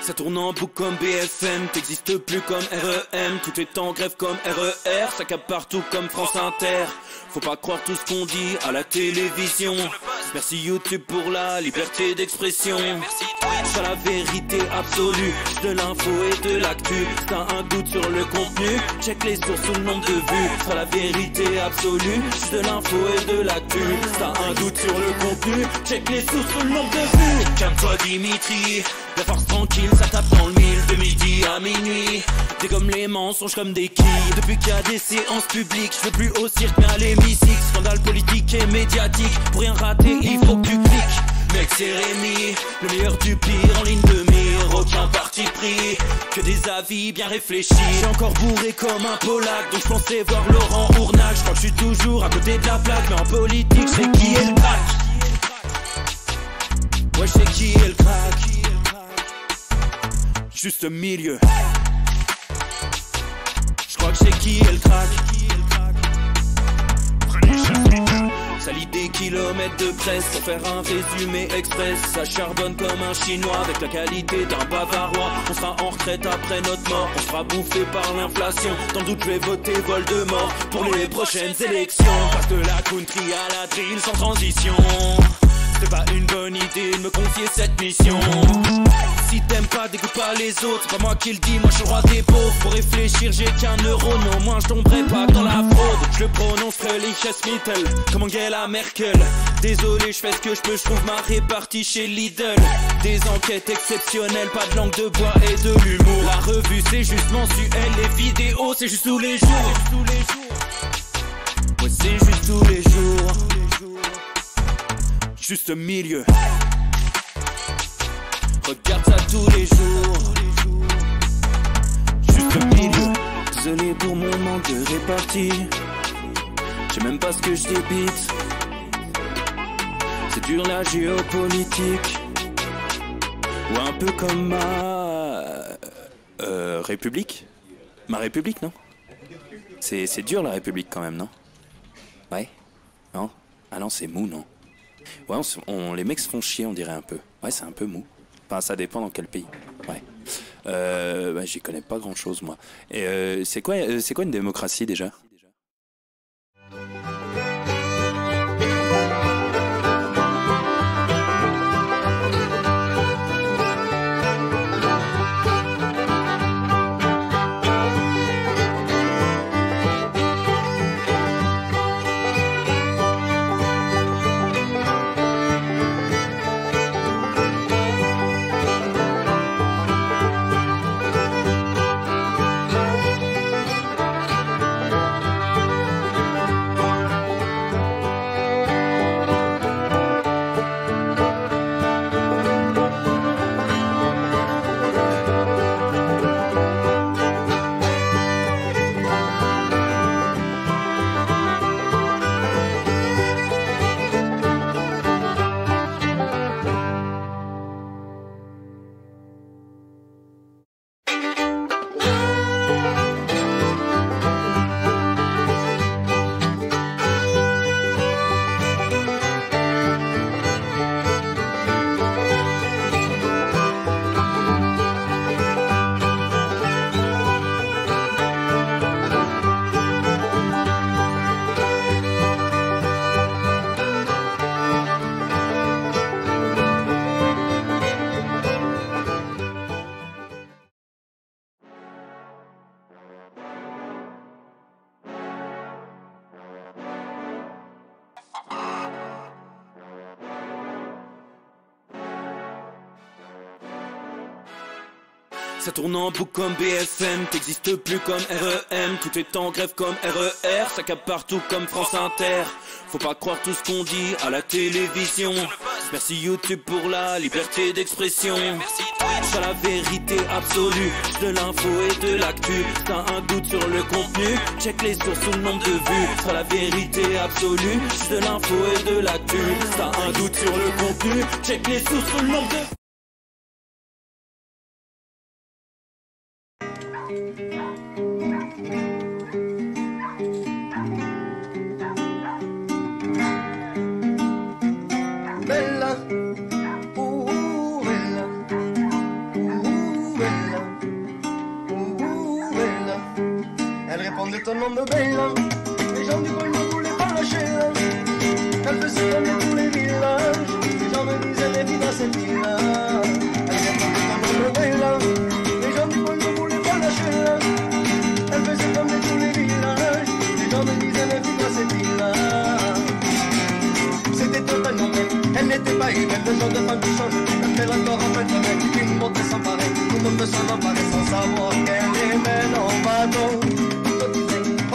Ça tourne en boucle comme BFM, t'existes plus comme REM. Tout est en grève comme RER, ça capte partout comme France Inter. Faut pas croire tout ce qu'on dit à la télévision. Merci YouTube pour la liberté d'expression. Sur la vérité absolue, de l'info et de l'actu. T'as un doute sur le contenu, check les sources ou le nombre de vues. Sur la vérité absolue, de l'info et de l'actu. T'as un doute sur le contenu, check les sources ou le nombre de vues. Calme-toi Dimitri, la force tranquille, ça tape dans le mille. De midi à minuit, t'es comme les mensonges comme des quilles. Depuis qu'il y a des séances publiques, je veux plus au cirque mais à l'hémicycle. Scandale politique et médiatique, pour rien rater il faut que tu cliques. Mec c'est Rémi, le meilleur du pire en ligne de mire. Aucun parti pris, que des avis bien réfléchis. J'ai encore bourré comme un Polac, donc je pensais voir Laurent Ournac. Je crois que je suis toujours à côté de la plaque, mais en politique je sais qui est le crack. Ouais je sais qui est le crack. Juste milieu. Je crois que je sais qui est le crack. Ça lit des kilomètres de presse pour faire un résumé express. Ça charbonne comme un chinois avec la qualité d'un bavarois. On sera en retraite après notre mort, on sera bouffé par l'inflation. Dans le doute je vais voter Voldemort pour les prochaines élections. Passe de la country à la drill sans transition. C'est pas une bonne idée de me confier cette mission. Si t'aimes pas, dégoûte pas les autres. C'est pas moi qui le dis, moi je suis le roi des pauvres. Pour réfléchir, j'ai qu'un euro, non, moi je tomberai pas dans la fraude. Je le prononce Mittel, comme Angela Merkel. Désolé, je fais ce que je peux, je trouve ma répartie chez Lidl. Des enquêtes exceptionnelles, pas de langue de bois et de l'humour. La revue c'est juste mensuel, les vidéos c'est juste tous les jours. Ouais, c'est juste tous les jours. Juste milieu. Regarde ça tous les jours. Juste milieu. Désolé pour mon manque de répartie. Je sais même pas ce que je débite. C'est dur la géopolitique. Ou un peu comme ma... République. Ma République, non? C'est dur la République quand même, non? Ouais? Non? Ah non, c'est mou, non? Ouais, les mecs se font chier, on dirait un peu. Ouais, c'est un peu mou. Enfin, ça dépend dans quel pays. Ouais. Bah, j'y connais pas grand chose, moi. Et c'est quoi une démocratie déjà? Ça tourne en boucle comme BFM, t'existes plus comme REM. Tout est en grève comme RER, ça capte partout comme France Inter. Faut pas croire tout ce qu'on dit à la télévision. Merci YouTube pour la liberté d'expression. Sur la vérité absolue, de l'info et de l'actu. T'as un doute sur le contenu, check les sources ou le nombre de vues. Sur la vérité absolue, de l'info et de l'actu. T'as un doute sur le contenu, check les sources ou le nombre de vues. Bella, bella, C'était un homme de Beylan. Les gens du coin ne voulaient pas lâcher. Elle faisait tourner tous les villages. Les gens me disaient les vies dans cette ville-là. Elle était un homme de Beylan. Les gens du coin ne voulaient pas lâcher. Elle faisait tourner tous les villages. Les gens me disaient les vies dans cette ville-là. C'était un phénomène. Elle n'était pas humaine. Le genre de femme qui change. Elle fait encore un phénomène. Une montée sans pareil. Tout le monde de s'en emparer sans savoir qu'elle est mène en bateau.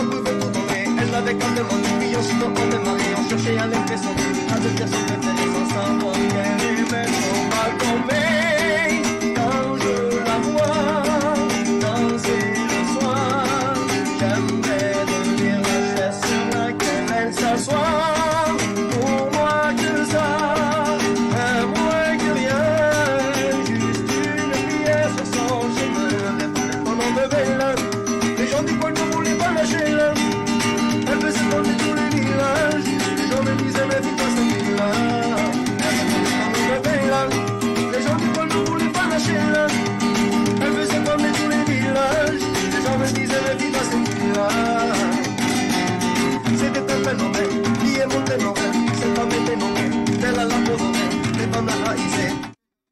On pouvait tout donner. Elle n'avait qu'à demander. Puis aussitôt on démarrait. On cherchait à l'impressionner. À devenir son préféré sans savoir qu'elle est mène en bateau. Mais quand je la vois danser le soir, j'aimerais devenir la chaise sur laquelle elle s'assoit.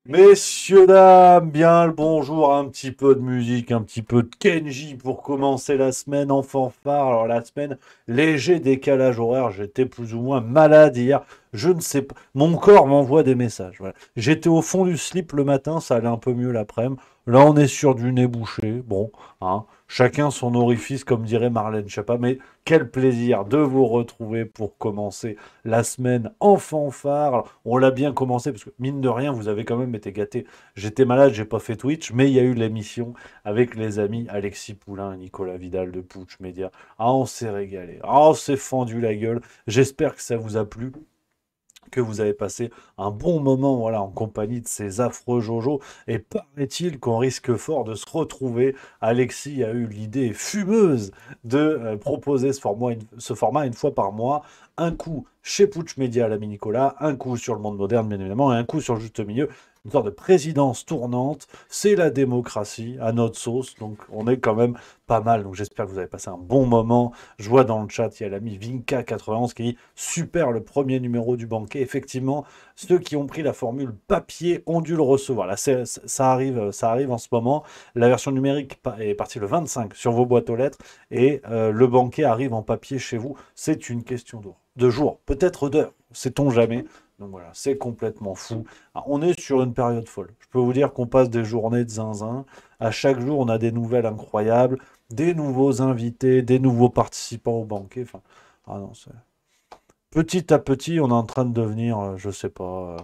Messieurs, dames, bien le bonjour, un petit peu de musique, un petit peu de Kenji pour commencer la semaine en fanfare. Alors la semaine, léger décalage horaire, j'étais plus ou moins malade hier, je ne sais pas, mon corps m'envoie des messages. Voilà. J'étais au fond du slip le matin, ça allait un peu mieux l'après-midi. Là on est sur du nez bouché, bon, hein, chacun son orifice comme dirait Marlène Schiappa, mais quel plaisir de vous retrouver pour commencer la semaine en fanfare. Alors, on l'a bien commencé parce que mine de rien, vous avez quand même été gâtés. J'étais malade, j'ai pas fait Twitch, mais il y a eu l'émission avec les amis Alexis Poulain et Nicolas Vidal de Putsch Média. Ah, on s'est régalé. Ah, on s'est fendu la gueule. J'espère que ça vous a plu, que vous avez passé un bon moment, voilà, en compagnie de ces affreux Jojo. Et paraît-il qu'on risque fort de se retrouver. Alexis a eu l'idée fumeuse de proposer ce format une fois par mois. Un coup chez Putsch Média à l'ami Nicolas, un coup sur le Monde Moderne, bien évidemment, et un coup sur le Juste Milieu. Une sorte de présidence tournante. C'est la démocratie à notre sauce. Donc on est quand même pas mal. Donc j'espère que vous avez passé un bon moment. Je vois dans le chat, il y a l'ami Vinka91 qui dit super le premier numéro du banquet. Effectivement, ceux qui ont pris la formule papier ont dû le recevoir. Là, ça arrive en ce moment. La version numérique est partie le 25 sur vos boîtes aux lettres et le banquet arrive en papier chez vous. C'est une question de jours, peut-être d'heures, sait-on jamais. Donc voilà, c'est complètement fou. Alors, on est sur une période folle. Je peux vous dire qu'on passe des journées de zinzin. À chaque jour, on a des nouvelles incroyables, des nouveaux invités, des nouveaux participants au banquet. Enfin, ah non, petit à petit, on est en train de devenir, je sais pas,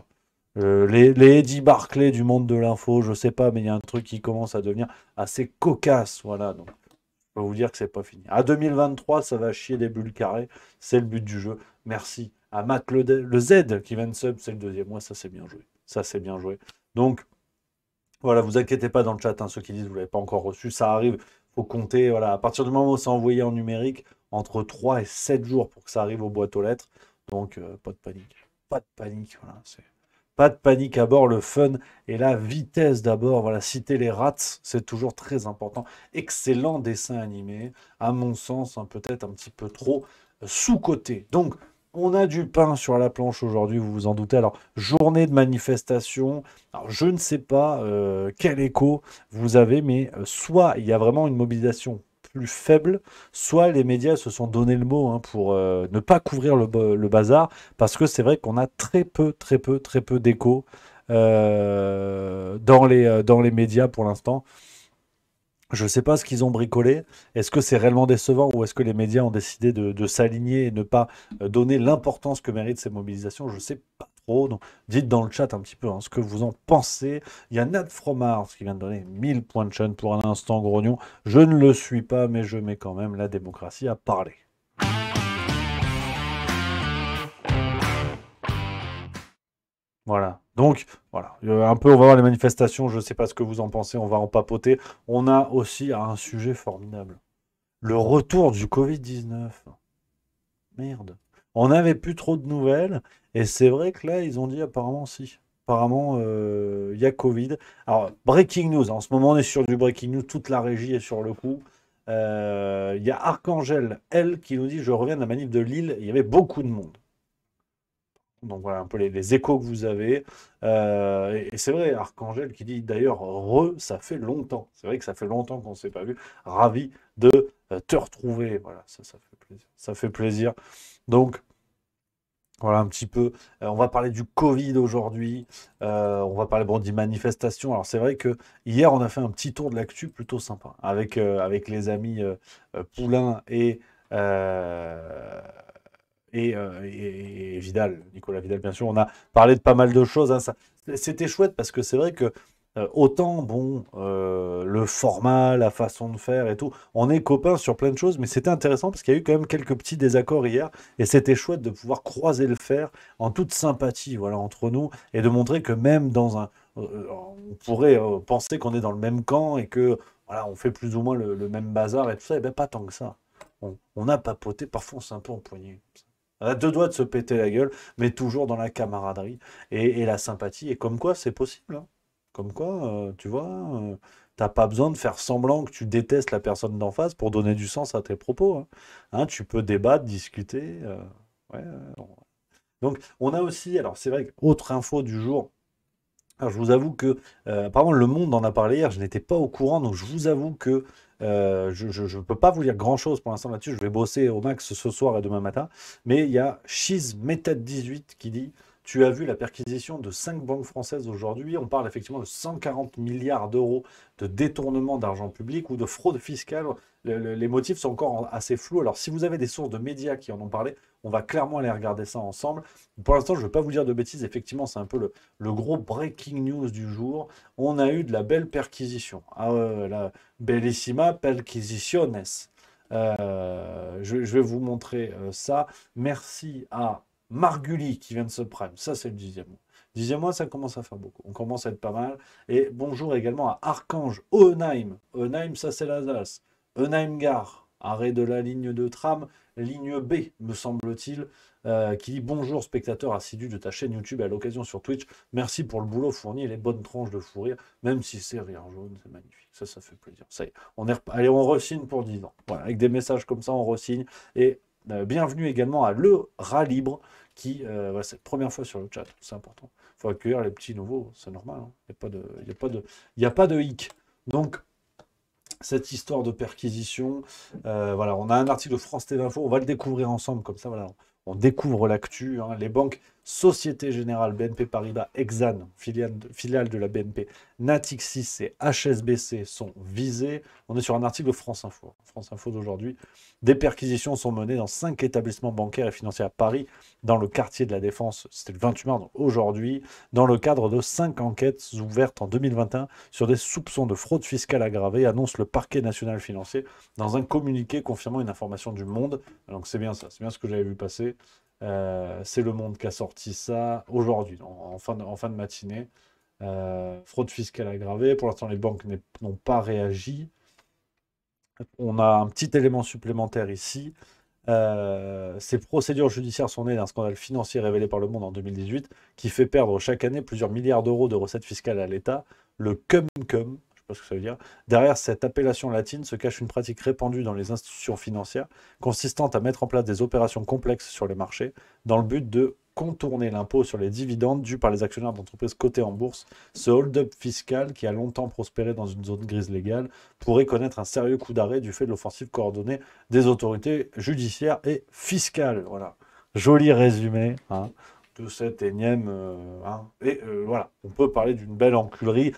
les Eddie Barclay du monde de l'info, je sais pas, mais il y a un truc qui commence à devenir assez cocasse. Voilà, donc je peux vous dire que c'est pas fini. À 2023, ça va chier des bulles carrées. C'est le but du jeu. Merci à Matt le Z qui vient de sub, c'est le deuxième mois, ça c'est bien joué. Ça c'est bien joué. Donc voilà, vous inquiétez pas dans le chat, hein, ceux qui disent que vous ne l'avez pas encore reçu, ça arrive, il faut compter, voilà, à partir du moment où c'est envoyé en numérique, entre 3 et 7 jours pour que ça arrive aux boîtes aux lettres. Donc pas de panique. Pas de panique, voilà, pas de panique à bord, le fun et la vitesse d'abord. Voilà, citer les rats, c'est toujours très important. Excellent dessin animé, à mon sens, hein, peut-être un petit peu trop sous-coté. Donc, on a du pain sur la planche aujourd'hui, vous vous en doutez. Alors, journée de manifestation. Alors, je ne sais pas quel écho vous avez, mais soit il y a vraiment une mobilisation plus faible, soit les médias se sont donné le mot, hein, pour ne pas couvrir le bazar, parce que c'est vrai qu'on a très peu d'écho dans les médias pour l'instant. Je ne sais pas ce qu'ils ont bricolé. Est-ce que c'est réellement décevant ou est-ce que les médias ont décidé de s'aligner et ne pas donner l'importance que méritent ces mobilisations? Je ne sais pas trop. Donc, dites dans le chat un petit peu, hein, ce que vous en pensez. Il y a Nat Fromard qui vient de donner 1000 points de chaîne pour un instant grognon. Je ne le suis pas, mais je mets quand même la démocratie à parler. Voilà. Donc, voilà. Un peu, on va voir les manifestations. Je ne sais pas ce que vous en pensez. On va en papoter. On a aussi un sujet formidable. Le retour du Covid-19. Merde. On n'avait plus trop de nouvelles. Et c'est vrai que là, ils ont dit apparemment si. Apparemment, il y a Covid. Alors, breaking news. En ce moment, on est sur du breaking news. Toute la régie est sur le coup. Il y a Archangel, elle, qui nous dit: je reviens de la manif de Lille, il y avait beaucoup de monde. Donc voilà un peu les échos que vous avez. Et c'est vrai, Archangel qui dit d'ailleurs: ça fait longtemps. C'est vrai que ça fait longtemps qu'on ne s'est pas vu. Ravi de te retrouver. Voilà, ça fait plaisir. Ça fait plaisir. Donc voilà un petit peu. On va parler du Covid aujourd'hui. On va parler bon, des manifestations. Alors c'est vrai que hier on a fait un petit tour de l'actu plutôt sympa avec les amis Poulain et Vidal, Nicolas Vidal, bien sûr. On a parlé de pas mal de choses, hein. C'était chouette parce que c'est vrai que autant, bon, le format, la façon de faire et tout, on est copains sur plein de choses, mais c'était intéressant parce qu'il y a eu quand même quelques petits désaccords hier et c'était chouette de pouvoir croiser le fer en toute sympathie, voilà, entre nous et de montrer que même on pourrait penser qu'on est dans le même camp et que, voilà, on fait plus ou moins le même bazar et tout ça, et bien pas tant que ça. On a papoté, parfois on s'est un peu empoigné. On a deux doigts de se péter la gueule, mais toujours dans la camaraderie et la sympathie. Et comme quoi, c'est possible, hein. Comme quoi, tu vois, t'as pas besoin de faire semblant que tu détestes la personne d'en face pour donner du sens à tes propos, hein. Hein, tu peux débattre, discuter. Ouais, bon. Donc, on a aussi, alors c'est vrai, autre info du jour. Alors, je vous avoue que, apparemment, Le Monde en a parlé hier, je n'étais pas au courant, donc je vous avoue que je ne peux pas vous dire grand-chose pour l'instant là-dessus. Je vais bosser au max ce soir et demain matin. Mais il y a Method18 qui dit: tu as vu la perquisition de 5 banques françaises aujourd'hui. On parle effectivement de 140 milliards d'euros de détournement d'argent public ou de fraude fiscale. Les motifs sont encore assez flous. Alors, si vous avez des sources de médias qui en ont parlé, on va clairement aller regarder ça ensemble. Pour l'instant, je ne veux pas vous dire de bêtises. Effectivement, c'est un peu le gros breaking news du jour. On a eu de la belle perquisition. Ah ouais, la bellissima perquisiciones. Je vais vous montrer ça. Merci à Marguli qui vient de se prime. Ça, c'est le 10e mois. 10e mois, ça commence à faire beaucoup. On commence à être pas mal. Et bonjour également à Archange Hohenheim. Hohenheim, ça, c'est l'Alsace. Hohenheim Gare, arrêt de la ligne de tram, ligne B, me semble-t-il, qui dit: bonjour spectateur assidu de ta chaîne YouTube et à l'occasion sur Twitch. Merci pour le boulot fourni et les bonnes tranches de fou rire, même si c'est rire jaune, c'est magnifique. Ça fait plaisir. Ça y est, allez, on re-signe pour 10 ans. Voilà, avec des messages comme ça, on re-signe. Et bienvenue également à Le Rat Libre, qui, voilà, c'est la première fois sur le chat, c'est important. Il faut accueillir les petits nouveaux, c'est normal, hein. Il n'y a pas de hic. Donc, cette histoire de perquisition, voilà, on a un article de France TV Info, on va le découvrir ensemble, comme ça, voilà, on découvre l'actu, hein. Les banques Société Générale, BNP Paribas, Exane, filiale de la BNP, Natixis et HSBC sont visées. On est sur un article de France Info d'aujourd'hui. Des perquisitions sont menées dans 5 établissements bancaires et financiers à Paris, dans le quartier de la Défense. C'était le 28 mars, donc aujourd'hui, dans le cadre de 5 enquêtes ouvertes en 2021 sur des soupçons de fraude fiscale aggravée, annonce le parquet national financier dans un communiqué confirmant une information du Monde. Donc c'est bien ça, c'est bien ce que j'avais vu passer. C'est Le Monde qui a sorti ça aujourd'hui, en fin de matinée. Fraude fiscale aggravée. Pour l'instant, les banques n'ont pas réagi. On a un petit élément supplémentaire ici. Ces procédures judiciaires sont nées d'un scandale financier révélé par Le Monde en 2018 qui fait perdre chaque année plusieurs milliards d'euros de recettes fiscales à l'État. Le cum-cum, je sais pas ce que ça veut dire. Derrière cette appellation latine se cache une pratique répandue dans les institutions financières consistant à mettre en place des opérations complexes sur les marchés dans le but de contourner l'impôt sur les dividendes dus par les actionnaires d'entreprises cotées en bourse. Ce hold-up fiscal, qui a longtemps prospéré dans une zone grise légale, pourrait connaître un sérieux coup d'arrêt du fait de l'offensive coordonnée des autorités judiciaires et fiscales. Voilà, joli résumé, hein, de cette énième... hein. Et voilà, on peut parler d'une belle enculerie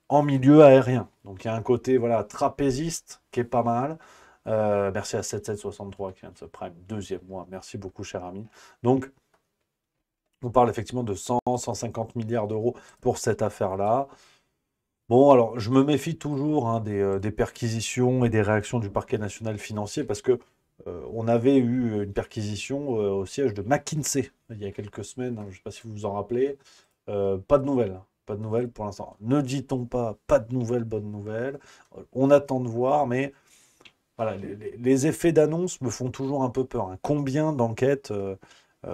en milieu aérien. Donc il y a un côté, voilà, trapéziste qui est pas mal. Merci à 7763 qui vient de se prime, 2e mois. Merci beaucoup, cher ami. Donc, on parle effectivement de 100-150 milliards d'euros pour cette affaire-là. Bon, alors, je me méfie toujours, hein, des perquisitions et des réactions du parquet national financier parce que on avait eu une perquisition au siège de McKinsey il y a quelques semaines, hein, je ne sais pas si vous vous en rappelez. Pas de nouvelles, hein, pas de nouvelles pour l'instant. Ne dit-on pas de nouvelles, bonnes nouvelles. On attend de voir, mais voilà, les effets d'annonce me font toujours un peu peur, hein. Combien d'enquêtes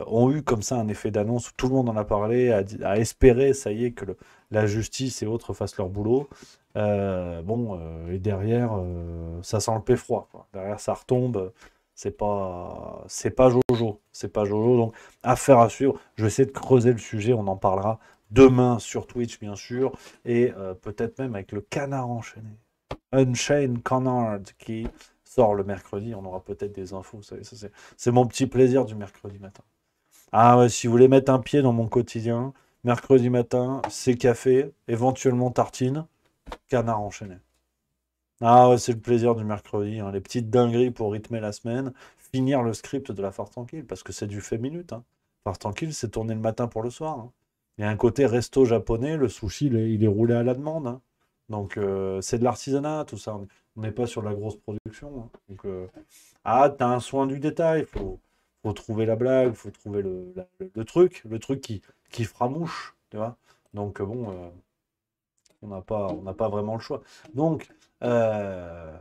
ont eu comme ça un effet d'annonce où tout le monde en a parlé, a espéré, ça y est, que la justice et autres fassent leur boulot. Et derrière, ça sent le paix froid, quoi. Derrière, ça retombe. C'est pas Jojo. C'est pas Jojo. Donc, affaire à suivre. Je vais essayer de creuser le sujet. On en parlera demain sur Twitch, bien sûr. Et peut-être même avec le canard enchaîné. Unchained Canard qui sort le mercredi. On aura peut-être des infos. Vous savez, c'est mon petit plaisir du mercredi matin. Ah ouais, si vous voulez mettre un pied dans mon quotidien, mercredi matin, c'est café, éventuellement tartine, canard enchaîné. Ah ouais, c'est le plaisir du mercredi, hein, les petites dingueries pour rythmer la semaine, finir le script de la Farce Tranquille, parce que c'est du fait minute. Hein. Farce Tranquille, c'est tourné le matin pour le soir. Hein. Il y a un côté resto japonais, le sushi, il est roulé à la demande. Hein. Donc c'est de l'artisanat, tout ça. On n'est pas sur de la grosse production. Hein. Donc, t'as un soin du détail, faut trouver la blague, faut trouver le truc qui fera mouche, tu vois. Donc on n'a pas vraiment le choix. Donc, euh,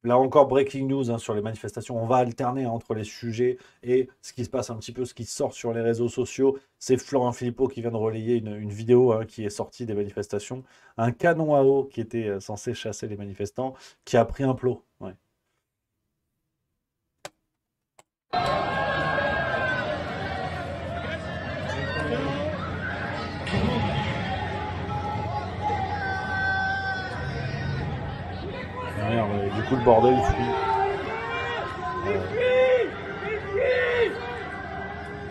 là encore, breaking news hein, sur les manifestations. On va alterner hein, entre les sujets et ce qui se passe un petit peu, ce qui sort sur les réseaux sociaux. C'est Florent Philippot qui vient de relayer une vidéo hein, qui est sortie des manifestations. Un canon à eau qui était censé chasser les manifestants, qui a pris un plot. Ouais. Merde, du coup, le bordel fuit.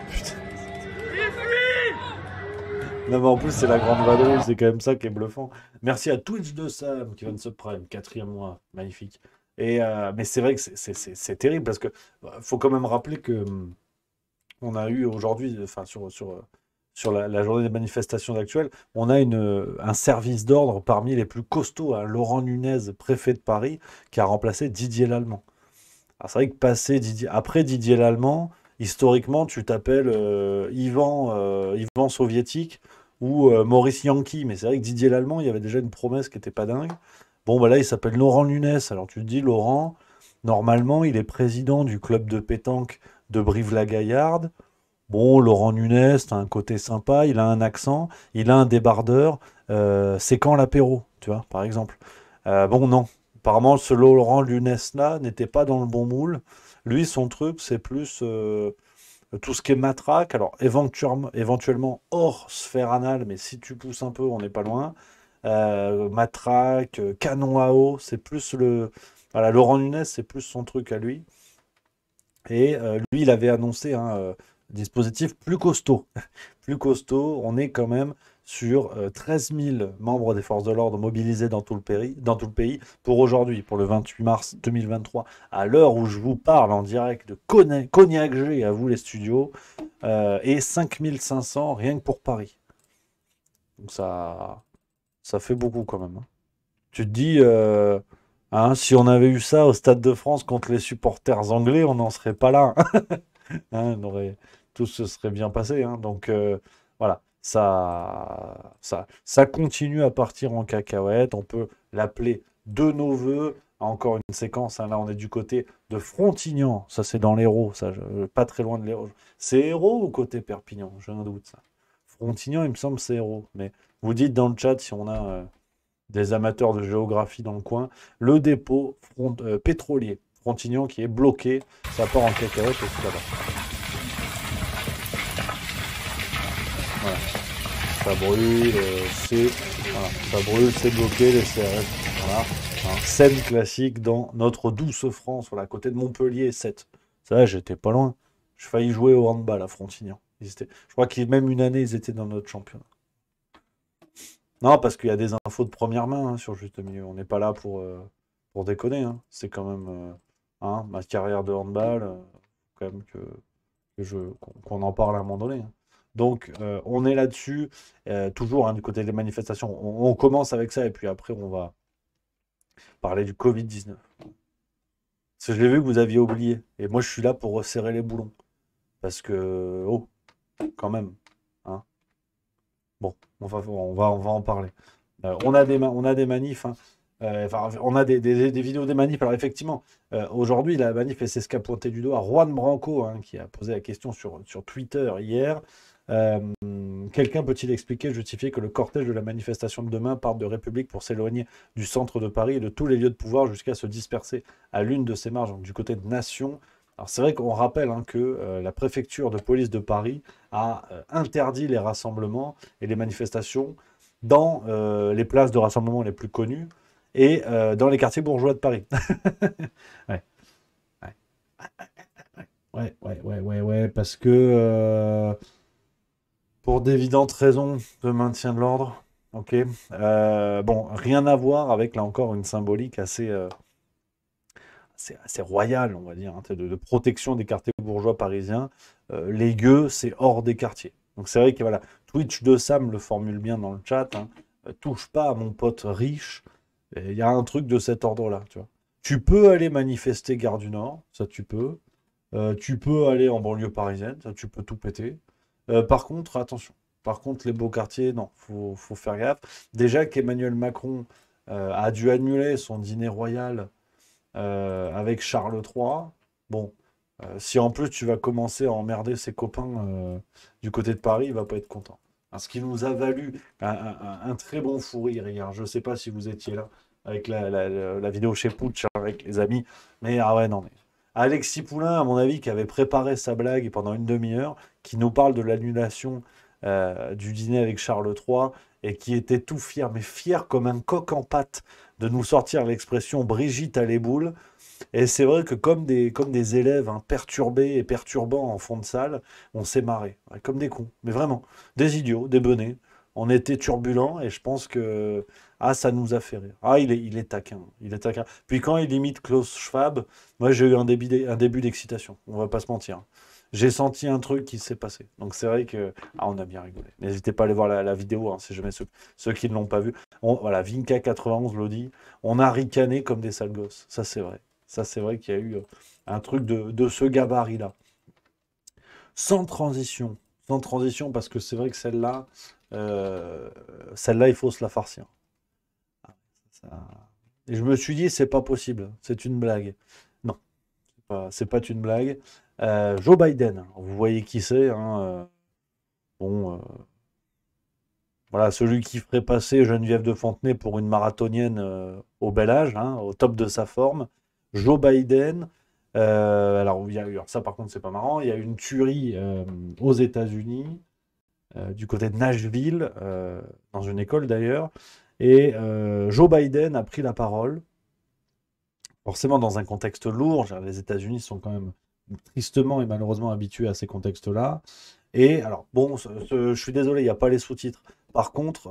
Putain. Non, mais en plus, c'est la grande vadrouille, c'est quand même ça qui est bluffant. Merci à Twitch de Sam qui vient de se prime, 4e mois, magnifique. Mais c'est vrai que c'est terrible parce que faut quand même rappeler que on a eu aujourd'hui, enfin sur la journée des manifestations actuelles, on a un service d'ordre parmi les plus costauds, hein, Laurent Nunez, préfet de Paris, qui a remplacé Didier Lallemand. Alors c'est vrai que après Didier Lallemand, historiquement, tu t'appelles Ivan soviétique ou Maurice Yankee. Mais c'est vrai que Didier Lallemand, il y avait déjà une promesse qui n'était pas dingue. Bon, bah là, il s'appelle Laurent Nunez. Alors tu te dis, Laurent, normalement, il est président du club de pétanque de Brive-la-Gaillarde. Bon, Laurent Nunez, t'as un côté sympa, il a un accent, il a un débardeur. C'est quand l'apéro, tu vois, par exemple. Bon, non. Apparemment, ce Laurent Nunez-là n'était pas dans le bon moule. Lui, son truc, c'est plus tout ce qui est matraque. Alors, éventuellement hors sphère anale, mais si tu pousses un peu, on n'est pas loin. Matraque, canon à eau, c'est plus le. Voilà, Laurent Nunez, c'est plus son truc à lui. Et lui, il avait annoncé un dispositif plus costaud. Plus costaud, on est quand même sur 13 000 membres des forces de l'ordre mobilisés dans tout le pays pour aujourd'hui, pour le 28 mars 2023, à l'heure où je vous parle en direct de Cognac G, à vous les studios, et 5 500 rien que pour Paris. Donc ça fait beaucoup quand même. Hein. Tu te dis, hein, si on avait eu ça au Stade de France contre les supporters anglais, on n'en serait pas là. Hein, tout se serait bien passé. Hein. Donc voilà, ça continue à partir en cacahuète. On peut l'appeler de nos voeux. Encore une séquence. Hein. Là, on est du côté de Frontignan. Ça, c'est dans l'Hérault. Pas très loin de l'Hérault. C'est Hérault ou côté Perpignan? J'ai un doute. Ça. Frontignan, il me semble, c'est Hérault. Mais vous dites dans le chat si on a des amateurs de géographie dans le coin. Le dépôt pétrolier Frontignan qui est bloqué. Ça part en cacahuète aussi là-bas. Voilà. Ça brûle, ça brûle, c'est bloqué, les CRS. Voilà. Hein, scène classique dans notre douce France, voilà, à côté de Montpellier 7. Ça, j'étais pas loin. J'ai failli jouer au handball à Frontignan. Je crois que même une année, ils étaient dans notre championnat. Non, parce qu'il y a des infos de première main hein, sur Juste Milieu. On n'est pas là pour déconner. Hein. C'est quand même ma carrière de handball, quand même qu'on en parle à un moment donné. Hein. Donc, on est là-dessus, toujours hein, du côté des manifestations. On commence avec ça et puis après, on va parler du Covid-19. Parce que je l'ai vu que vous aviez oublié. Et moi, je suis là pour resserrer les boulons. Parce que, quand même. Hein. Bon, on va en parler. On a des manifs. Hein. On a des vidéos des manifs. Alors effectivement, aujourd'hui, la manif s'est pointé du doigt. Juan Branco, hein, qui a posé la question sur Twitter hier. Quelqu'un peut-il expliquer, justifier que le cortège de la manifestation de demain parte de République pour s'éloigner du centre de Paris et de tous les lieux de pouvoir jusqu'à se disperser à l'une de ses marges, donc du côté de Nation? Alors c'est vrai qu'on rappelle hein, que la préfecture de police de Paris a interdit les rassemblements et les manifestations dans les places de rassemblement les plus connues et dans les quartiers bourgeois de Paris. Ouais. Ouais, parce que pour d'évidentes raisons de maintien de l'ordre, ok. Bon, rien à voir avec, là encore, une symbolique assez royale, on va dire, hein, de protection des quartiers bourgeois parisiens. Les gueux, c'est hors des quartiers. Donc c'est vrai que voilà, Twitch de Sam le formule bien dans le chat, hein, touche pas à mon pote riche. Il y a un truc de cet ordre-là, tu vois. Tu peux aller manifester Gare du Nord, ça tu peux. Tu peux aller en banlieue parisienne, ça tu peux tout péter. Par contre, attention. Par contre, les beaux quartiers, non, faut faire gaffe. Déjà qu'Emmanuel Macron a dû annuler son dîner royal avec Charles III. Bon, si en plus tu vas commencer à emmerder ses copains du côté de Paris, il va pas être content. Hein, ce qui nous a valu un très bon fou rire hier. Je sais pas si vous étiez là avec la vidéo chez Pooch avec les amis, mais ah ouais, non, mais Alexis Poulain, à mon avis, qui avait préparé sa blague pendant une demi-heure, qui nous parle de l'annulation du dîner avec Charles III, et qui était tout fier, mais fier comme un coq en pâte, de nous sortir l'expression Brigitte à les boules. Et c'est vrai que comme des élèves hein, perturbés et perturbants en fond de salle, on s'est marré, ouais, comme des cons, mais vraiment, des idiots, des benets. On était turbulents et je pense que ça nous a fait rire. Ah, il est taquin, il est taquin. Puis quand il imite Klaus Schwab, moi j'ai eu un début d'excitation, on va pas se mentir. J'ai senti un truc qui s'est passé. Donc c'est vrai que on a bien rigolé. N'hésitez pas à aller voir la vidéo, hein, si jamais ceux qui ne l'ont pas vu. Voilà, Vinca91 le dit, on a ricané comme des sales gosses. Ça c'est vrai. Ça c'est vrai qu'il y a eu un truc de ce gabarit-là. Sans transition parce que c'est vrai que celle-là, il faut se la farcir. Et je me suis dit, c'est pas possible, c'est une blague. Non, c'est pas une blague. Joe Biden, vous voyez qui c'est. Hein, bon, voilà, celui qui ferait passer Geneviève de Fontenay pour une marathonienne au bel âge, hein, au top de sa forme. Joe Biden. Alors, ça par contre, c'est pas marrant. Il y a une tuerie aux États-Unis, du côté de Nashville, dans une école d'ailleurs. Et Joe Biden a pris la parole, forcément dans un contexte lourd. Les États-Unis sont quand même tristement et malheureusement habitués à ces contextes-là. Et alors, bon, je suis désolé, il n'y a pas les sous-titres. Par contre,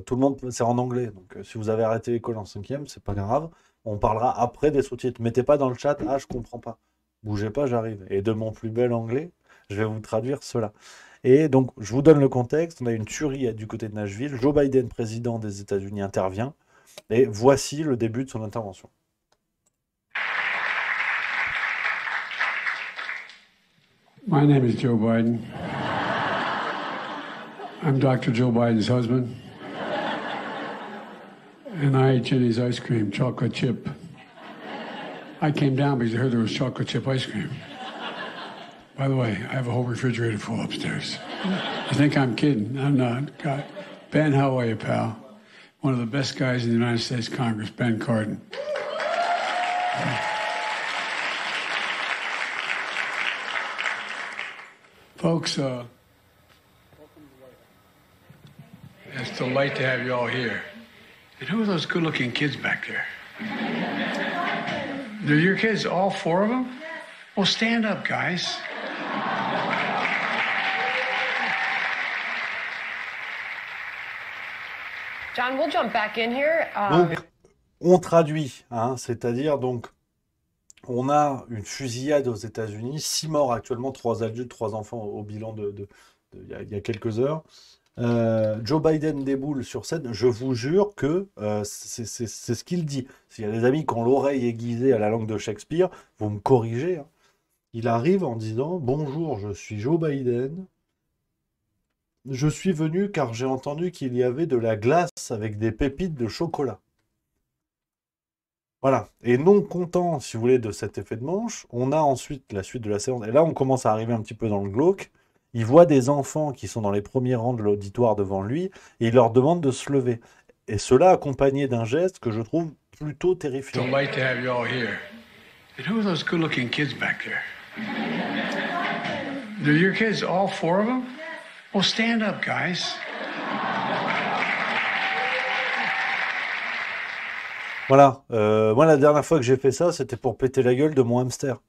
tout le monde, c'est en anglais. Donc, si vous avez arrêté l'école en 5e, c'est pas grave. On parlera après des sous-titres. Mettez pas dans le chat, je comprends pas. Bougez pas, j'arrive. Et de mon plus bel anglais, je vais vous traduire cela. Et donc, je vous donne le contexte. On a une tuerie du côté de Nashville. Joe Biden, président des États-Unis, intervient. Et voici le début de son intervention. My name is Joe Biden. I'm Dr. Joe Biden's husband. And I ate Jenny's ice cream, chocolate chip. I came down because I heard there was chocolate chip ice cream. By the way, I have a whole refrigerator full upstairs. You think I'm kidding? I'm not. God. Ben, how are you, pal? One of the best guys in the United States Congress, Ben Cardin. Folks, welcome to the White House. It's a delight to have you all here. And who are those good-looking kids back there? They're your kids, all four of them? Well, stand up, guys. John, we'll jump back in here. Donc, on traduit, hein, c'est-à-dire donc, on a une fusillade aux États-Unis, 6 morts actuellement, 3 adultes, 3 enfants au bilan il y a quelques heures. Joe Biden déboule sur scène. Je vous jure que c'est ce qu'il dit. S'il y a des amis qui ont l'oreille aiguisée à la langue de Shakespeare, vous me corrigez. Hein. Il arrive en disant « Bonjour, je suis Joe Biden. Je suis venu car j'ai entendu qu'il y avait de la glace avec des pépites de chocolat. » Voilà. Et non content, si vous voulez, de cet effet de manche, on a ensuite la suite de la séance. Et là, on commence à arriver un petit peu dans le glauque. Il voit des enfants qui sont dans les premiers rangs de l'auditoire devant lui et il leur demande de se lever. Et cela accompagné d'un geste que je trouve plutôt terrifiant. Delight to have you all here. And who are those good-looking kids back there? They're your kids, all 4 of them? Well, stand up, guys. Voilà, moi la dernière fois que j'ai fait ça, c'était pour péter la gueule de mon hamster.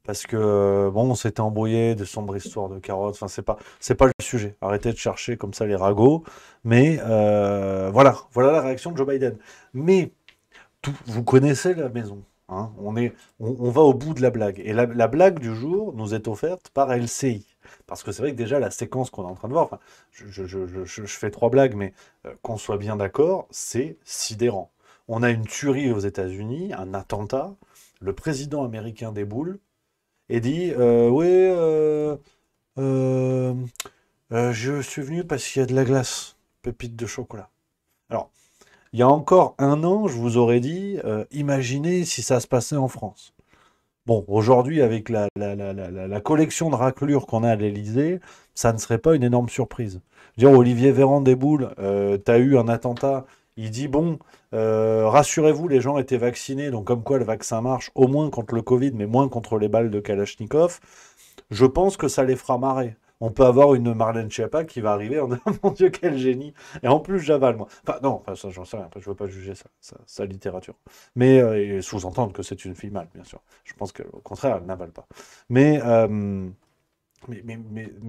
Parce que, bon, on s'était embrouillé de sombre histoire de carottes, enfin, c'est pas le sujet. Arrêtez de chercher comme ça les ragots. Mais voilà la réaction de Joe Biden. Mais vous connaissez la maison. Hein, on va au bout de la blague. Et la blague du jour nous est offerte par LCI. Parce que c'est vrai que déjà la séquence qu'on est en train de voir, enfin, je fais 3 blagues, mais qu'on soit bien d'accord, c'est sidérant. On a une tuerie aux États-Unis, un attentat, le président américain déboule et dit oui, je suis venu parce qu'il y a de la glace, pépite de chocolat. Alors, il y a encore 1 an, je vous aurais dit imaginez si ça se passait en France. Bon, aujourd'hui, avec la collection de raclures qu'on a à l'Élysée, ça ne serait pas une énorme surprise. Je veux dire, Olivier Véran déboule, t'as eu un attentat, il dit bon, rassurez-vous, les gens étaient vaccinés, donc comme quoi le vaccin marche, au moins contre le Covid, mais moins contre les balles de Kalachnikov. Je pense que ça les fera marrer. On peut avoir une Marlène Schiappa qui va arriver en disant mon Dieu, quel génie. Et en plus, j'avale, moi. Enfin, non, enfin, ça, j'en sais rien. Je ne veux pas juger sa littérature. Mais et sous-entendre que c'est une fille mâle, bien sûr. Je pense qu'au contraire, elle n'avale pas. Mais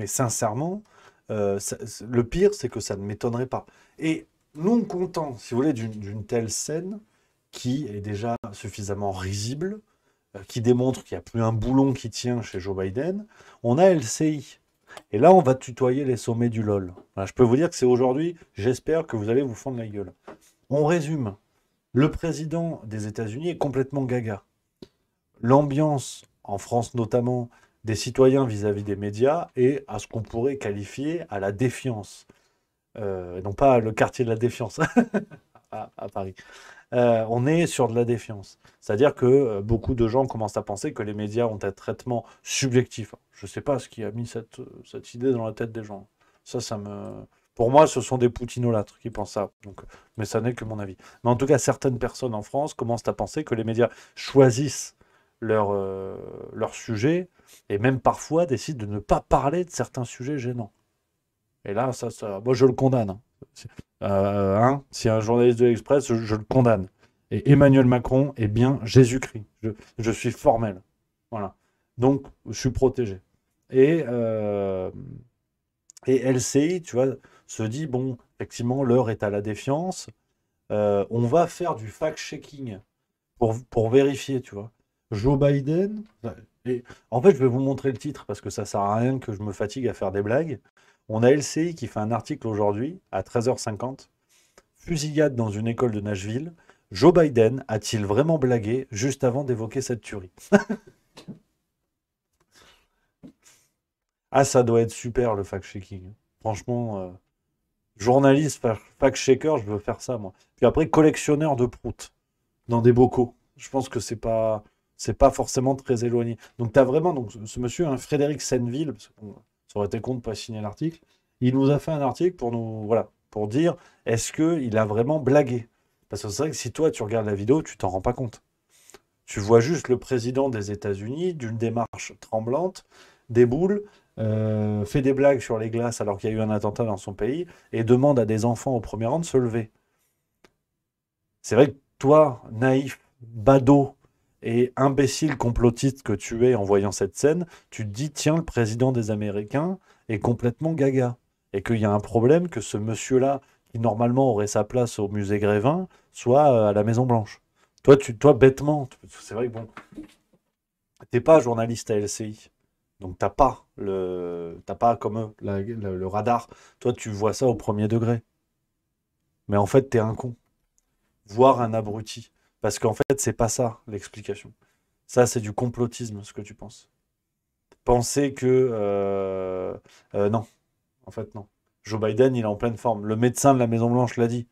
sincèrement, le pire, c'est que ça ne m'étonnerait pas. Et non content, si vous voulez, d'une telle scène qui est déjà suffisamment risible, qui démontre qu'il n'y a plus un boulon qui tient chez Joe Biden, on a LCI. Et là, on va tutoyer les sommets du LOL. Voilà, je peux vous dire que c'est aujourd'hui, j'espère que vous allez vous fendre la gueule. On résume. Le président des États-Unis est complètement gaga. L'ambiance, en France notamment, des citoyens vis-à-vis des médias est à ce qu'on pourrait qualifier à la défiance. Non pas le quartier de la défiance à Paris. On est sur de la défiance. C'est-à-dire que beaucoup de gens commencent à penser que les médias ont un traitement subjectif. Je ne sais pas ce qui a mis cette idée dans la tête des gens. Pour moi, ce sont des poutinolâtres qui pensent ça. Donc, mais ça n'est que mon avis. Mais en tout cas, certaines personnes en France commencent à penser que les médias choisissent leur sujet et même parfois décident de ne pas parler de certains sujets gênants. Et là, moi, je le condamne. Si un journaliste de l'Express, je le condamne. Et Emmanuel Macron est bien Jésus-Christ. Je suis formel. Voilà. Donc, je suis protégé. Et LCI, tu vois, se dit, bon, effectivement, l'heure est à la défiance. On va faire du fact-checking pour vérifier, tu vois. Joe Biden... Et, en fait, je vais vous montrer le titre parce que ça sert à rien que je me fatigue à faire des blagues. On a LCI qui fait un article aujourd'hui, à 13h50. Fusillade dans une école de Nashville. Joe Biden a-t-il vraiment blagué juste avant d'évoquer cette tuerie? Ah, ça doit être super le fact-checking. Franchement, journaliste, fact-checker, je veux faire ça, moi. Puis après, collectionneur de proutes dans des bocaux. Je pense que c'est pas forcément très éloigné. Donc, tu as vraiment ce monsieur, hein, Frédéric Senneville, parce que, ça aurait été con de ne pas signer l'article. Il nous a fait un article pour dire est-ce qu'il a vraiment blagué? Parce que c'est vrai que si toi tu regardes la vidéo, tu t'en rends pas compte. Tu vois juste le président des États-Unis, d'une démarche tremblante, déboule, fait des blagues sur les glaces alors qu'il y a eu un attentat dans son pays, et demande à des enfants au premier rang de se lever. C'est vrai que toi, naïf, badaud et imbécile complotiste que tu es en voyant cette scène, tu te dis, tiens, le président des Américains est complètement gaga. Et qu'il y a un problème que ce monsieur-là, qui normalement aurait sa place au musée Grévin, soit à la Maison-Blanche. Toi, bêtement, c'est vrai que bon, t'es pas journaliste à LCI. Donc t'as pas comme eux, le radar. Toi, tu vois ça au premier degré. Mais en fait, t'es un con. Voire un abruti. Parce qu'en fait, c'est pas ça l'explication. Ça, c'est du complotisme, ce que tu penses. Penser que... non. En fait, non. Joe Biden, il est en pleine forme. Le médecin de la Maison-Blanche l'a dit.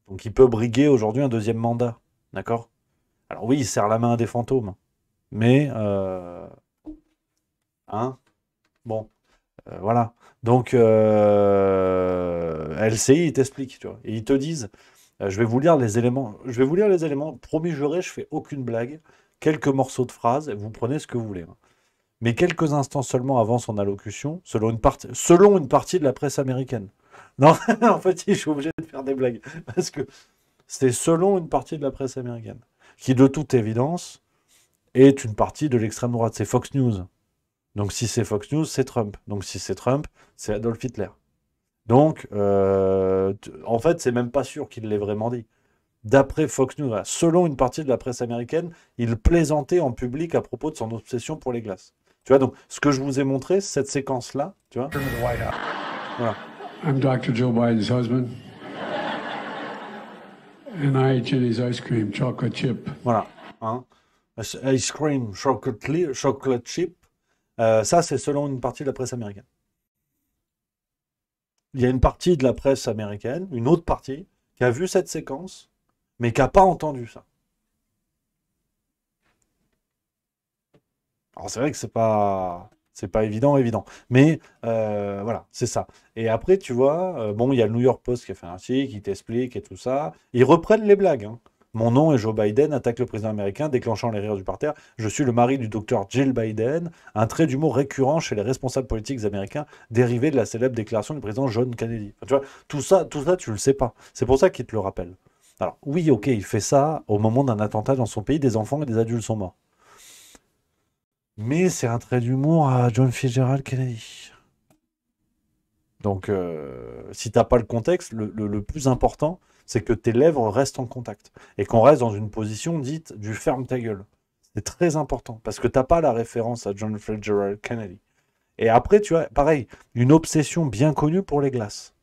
Donc, il peut briguer aujourd'hui un 2e mandat. D'accord? Alors oui, il serre la main à des fantômes. Mais... Bon. Voilà. Donc, LCI, ils t'expliquent, tu vois. Et ils te disent, je vais vous lire les éléments. Je vais vous lire les éléments. Promis juré, je fais aucune blague. Quelques morceaux de phrases, et vous prenez ce que vous voulez, hein. Mais quelques instants seulement avant son allocution, selon une partie de la presse américaine. Non, en fait, je suis obligé de faire des blagues. Parce que c'est selon une partie de la presse américaine, qui de toute évidence est une partie de l'extrême droite. C'est Fox News. Donc si c'est Fox News, c'est Trump. Donc si c'est Trump, c'est Adolf Hitler. Donc, en fait, c'est même pas sûr qu'il l'ait vraiment dit. D'après Fox News, voilà, selon une partie de la presse américaine, il plaisantait en public à propos de son obsession pour les glaces. Tu vois, donc, ce que je vous ai montré, cette séquence-là, tu vois. Voilà. I'm Dr. Joe Biden's husband. And I ate Jenny's ice cream, chocolate chip. Voilà. Hein. Ice cream, chocolate chip. Ça, c'est selon une partie de la presse américaine. Il y a une partie de la presse américaine, une autre partie, qui a vu cette séquence, mais qui n'a pas entendu ça. Alors c'est vrai que c'est pas évident. Mais voilà, c'est ça. Et après, tu vois, bon, il y a le New York Post qui a fait un article, qui t'explique et tout ça. Ils reprennent les blagues, hein. Mon nom est Joe Biden, attaque le président américain, déclenchant les rires du parterre. Je suis le mari du docteur Jill Biden, un trait d'humour récurrent chez les responsables politiques américains, dérivé de la célèbre déclaration du président John Kennedy. Enfin, tu vois, tout ça, tu le sais pas. C'est pour ça qu'il te le rappelle. Alors, oui, ok, il fait ça au moment d'un attentat dans son pays, des enfants et des adultes sont morts. Mais c'est un trait d'humour à John Fitzgerald Kennedy. Donc, si t'as pas le contexte, le plus important, c'est que tes lèvres restent en contact. Et qu'on reste dans une position dite du ferme ta gueule. C'est très important, parce que t'as pas la référence à John Fitzgerald Kennedy. Et après, tu vois, pareil, une obsession bien connue pour les glaces.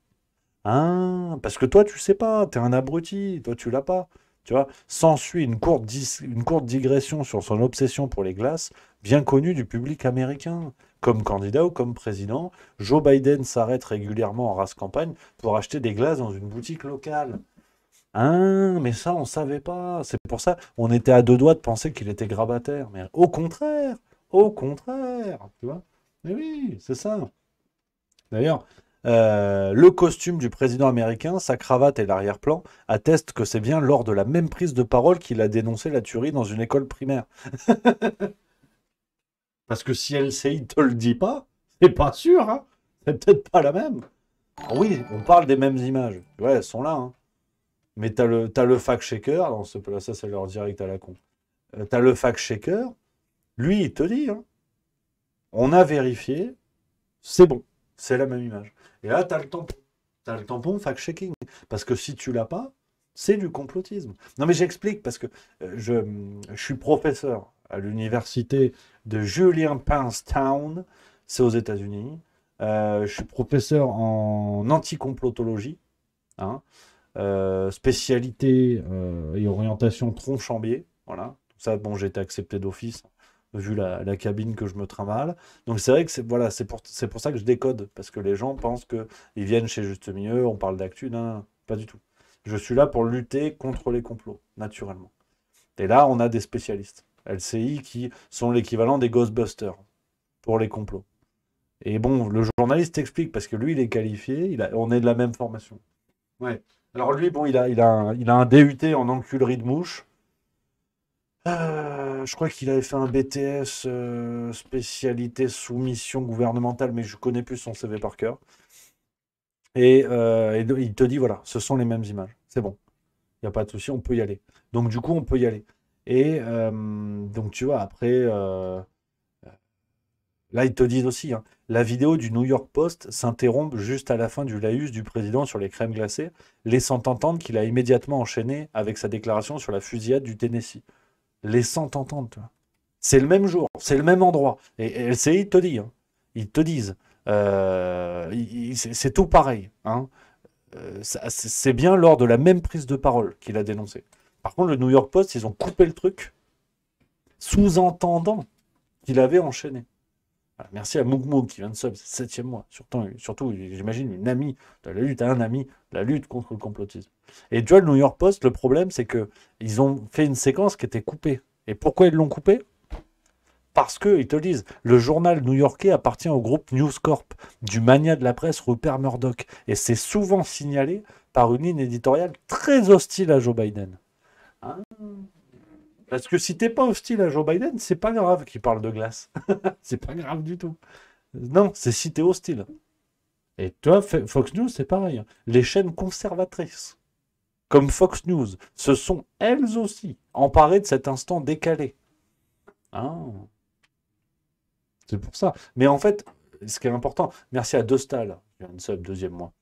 Hein, parce que toi, tu sais pas, t'es un abruti, toi, tu l'as pas. Tu vois, s'ensuit une courte digression sur son obsession pour les glaces, bien connue du public américain. Comme candidat ou comme président, Joe Biden s'arrête régulièrement en race campagne pour acheter des glaces dans une boutique locale. Hein, mais ça, on savait pas. C'est pour ça, on était à deux doigts de penser qu'il était grabataire. Mais au contraire, tu vois. Mais oui, c'est ça. D'ailleurs, le costume du président américain, sa cravate et l'arrière-plan attestent que c'est bien lors de la même prise de parole qu'il a dénoncé la tuerie dans une école primaire. Parce que si LCI te le dit pas, c'est pas sûr, hein. C'est peut-être pas la même. Alors oui, on parle des mêmes images. Ouais, elles sont là, hein. Mais t'as le fact-checker, non, ça c'est leur direct à la con. T'as le fact-checker, lui il te dit, hein, on a vérifié, c'est bon, c'est la même image. Et là t'as le tampon. T'as le tampon fact-checking. Parce que si tu l'as pas, c'est du complotisme. Non mais j'explique, parce que je suis professeur à l'université de Julian Pinstown, c'est aux États-Unis. Je suis professeur en anticomplotologie, hein, spécialité et orientation Tronchambier. Voilà. Tout ça, bon, j'ai été accepté d'office, vu la cabine que je me trimballe. Donc c'est vrai que c'est pour ça que je décode, parce que les gens pensent qu'ils viennent chez Juste Milieu, on parle d'actu, non, pas du tout. Je suis là pour lutter contre les complots, naturellement. Et là, on a des spécialistes, LCI, qui sont l'équivalent des Ghostbusters pour les complots. Et bon, le journaliste explique, parce que lui, il est qualifié, on est de la même formation. Ouais. Alors lui, bon, il a un DUT en enculerie de mouche. Je crois qu'il avait fait un BTS spécialité soumission gouvernementale, mais je connais plus son CV par cœur. Et il te dit, voilà, ce sont les mêmes images. C'est bon. Il n'y a pas de souci, on peut y aller. Donc du coup, on peut y aller. Et donc tu vois, après, là, ils te disent aussi, hein, la vidéo du New York Post s'interrompt juste à la fin du laïus du président sur les crèmes glacées, laissant entendre qu'il a immédiatement enchaîné avec sa déclaration sur la fusillade du Tennessee. Laissant entendre, tu vois. C'est le même jour, c'est le même endroit. Et LCI te dit, hein, ils te disent, c'est tout pareil, hein. C'est bien lors de la même prise de parole qu'il a dénoncé. Par contre, le New York Post, ils ont coupé le truc, sous-entendant qu'il avait enchaîné. Voilà, merci à Mougmoug qui vient de sub, c'est 7e mois. Surtout j'imagine, une amie de la lutte, un ami de la lutte contre le complotisme. Et tu vois, le New York Post, le problème, c'est qu'ils ont fait une séquence qui était coupée. Et pourquoi ils l'ont coupée? Parce que, ils te le disent, le journal new-yorkais appartient au groupe News Corp, du mania de la presse Rupert Murdoch. Et c'est souvent signalé par une ligne éditoriale très hostile à Joe Biden. Hein? Parce que si t'es pas hostile à Joe Biden, c'est pas grave qu'il parle de glace. C'est pas grave du tout. Non, c'est si t'es hostile. Et toi, Fox News, c'est pareil. Les chaînes conservatrices, comme Fox News, se sont elles aussi emparées de cet instant décalé. Ah. C'est pour ça. Mais en fait, ce qui est important, merci à Dostal, il y a une sub, deuxième mois.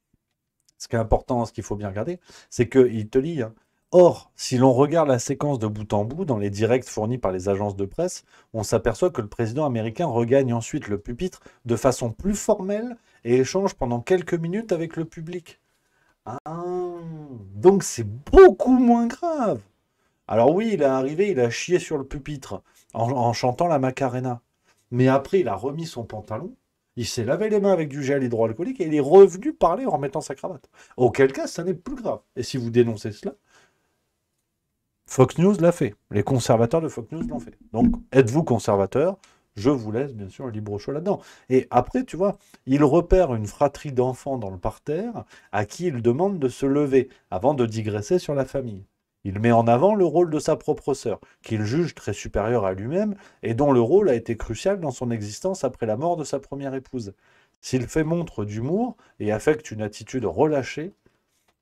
Ce qui est important, ce qu'il faut bien regarder, c'est qu'il te lit. Hein. Or, si l'on regarde la séquence de bout en bout dans les directs fournis par les agences de presse, on s'aperçoit que le président américain regagne ensuite le pupitre de façon plus formelle et échange pendant quelques minutes avec le public. Ah, donc c'est beaucoup moins grave. Alors oui, il est arrivé, il a chié sur le pupitre en chantant la Macarena. Mais après, il a remis son pantalon, il s'est lavé les mains avec du gel hydroalcoolique et il est revenu parler en remettant sa cravate. Auquel cas, ça n'est plus grave. Et si vous dénoncez cela, Fox News l'a fait. Les conservateurs de Fox News l'ont fait. Donc, êtes-vous conservateur? Je vous laisse, bien sûr, libre choix là-dedans. Et après, tu vois, il repère une fratrie d'enfants dans le parterre à qui il demande de se lever avant de digresser sur la famille. Il met en avant le rôle de sa propre sœur, qu'il juge très supérieure à lui-même et dont le rôle a été crucial dans son existence après la mort de sa première épouse. S'il fait montre d'humour et affecte une attitude relâchée,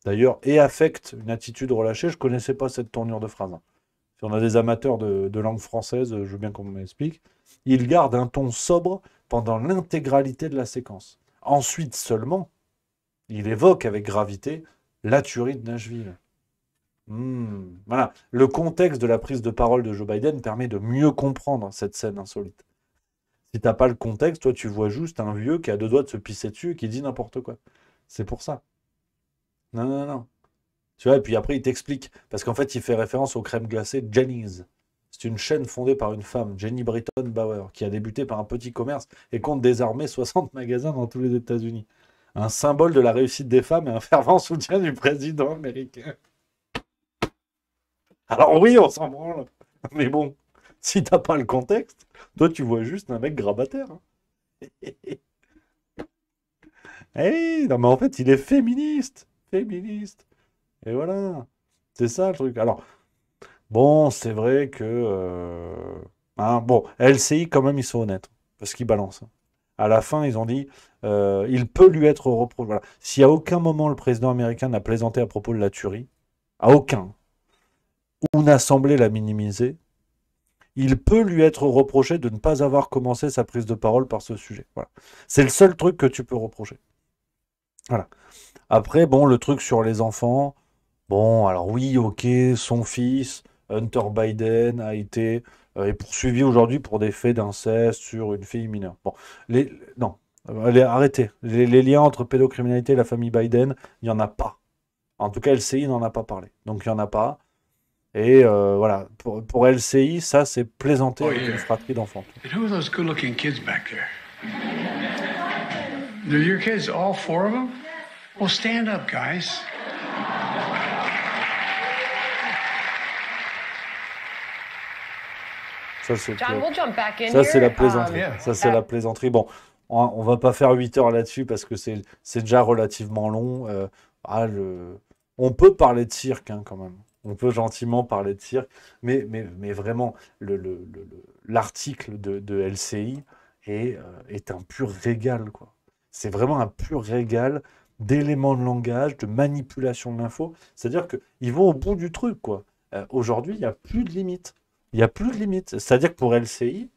d'ailleurs, et affecte une attitude relâchée, je ne connaissais pas cette tournure de phrase. Hein. Si on a des amateurs de langue française, je veux bien qu'on m'explique. Il garde un ton sobre pendant l'intégralité de la séquence. Ensuite seulement, il évoque avec gravité la tuerie de Nashville. Voilà. Le contexte de la prise de parole de Joe Biden permet de mieux comprendre cette scène insolite. Si t'as pas le contexte, toi tu vois juste un vieux qui a deux doigts de se pisser dessus et qui dit n'importe quoi. C'est pour ça. Non, non, non. Tu vois, et puis après il t'explique. Parce qu'en fait il fait référence aux crèmes glacées Jennings. C'est une chaîne fondée par une femme, Jenny Britton Bauer, qui a débuté par un petit commerce et compte désormais 60 magasins dans tous les États-Unis. Un symbole de la réussite des femmes et un fervent soutien du président américain. Alors oui, on s'en branle. Mais bon, si t'as pas le contexte, toi tu vois juste un mec grabataire. Hein. Eh, non mais en fait, il est féministe. Féministe. Et voilà. C'est ça le truc. Alors, bon, c'est vrai que... hein, bon, LCI, quand même, ils sont honnêtes. Parce qu'ils balancent. À la fin, ils ont dit, il peut lui être reproché. Voilà. Si à aucun moment le président américain n'a plaisanté à propos de la tuerie, à aucun, ou n'a semblé la minimiser, il peut lui être reproché de ne pas avoir commencé sa prise de parole par ce sujet. Voilà. C'est le seul truc que tu peux reprocher. Voilà. Après, bon, le truc sur les enfants, bon, alors oui, ok, son fils, Hunter Biden, a été est poursuivi aujourd'hui pour des faits d'inceste sur une fille mineure. Bon, non, arrêtez. Les liens entre pédocriminalité et la famille Biden, il n'y en a pas. En tout cas, LCI n'en a pas parlé. Donc, il n'y en a pas. Et voilà, pour LCI, ça, c'est plaisanter avec une fratrie d'enfants. And who are those good-looking kids back there? They're your kids, all four of them? Well, stand up, guys. Ça, c'est John, we'll jump back in ça, c'est la here. plaisanterie. Ça, c'est la plaisanterie. Bon, on va pas faire 8 heures là-dessus parce que c'est déjà relativement long. On peut parler de cirque, hein, quand même. On peut gentiment parler de cirque. Mais vraiment, l'article de LCI est un pur régal, quoi. C'est vraiment un pur régal d'éléments de langage, de manipulation de l'info. C'est-à-dire qu'ils vont au bout du truc, quoi. Aujourd'hui, il n'y a plus de limite. Il n'y a plus de limite. C'est-à-dire que pour LCI,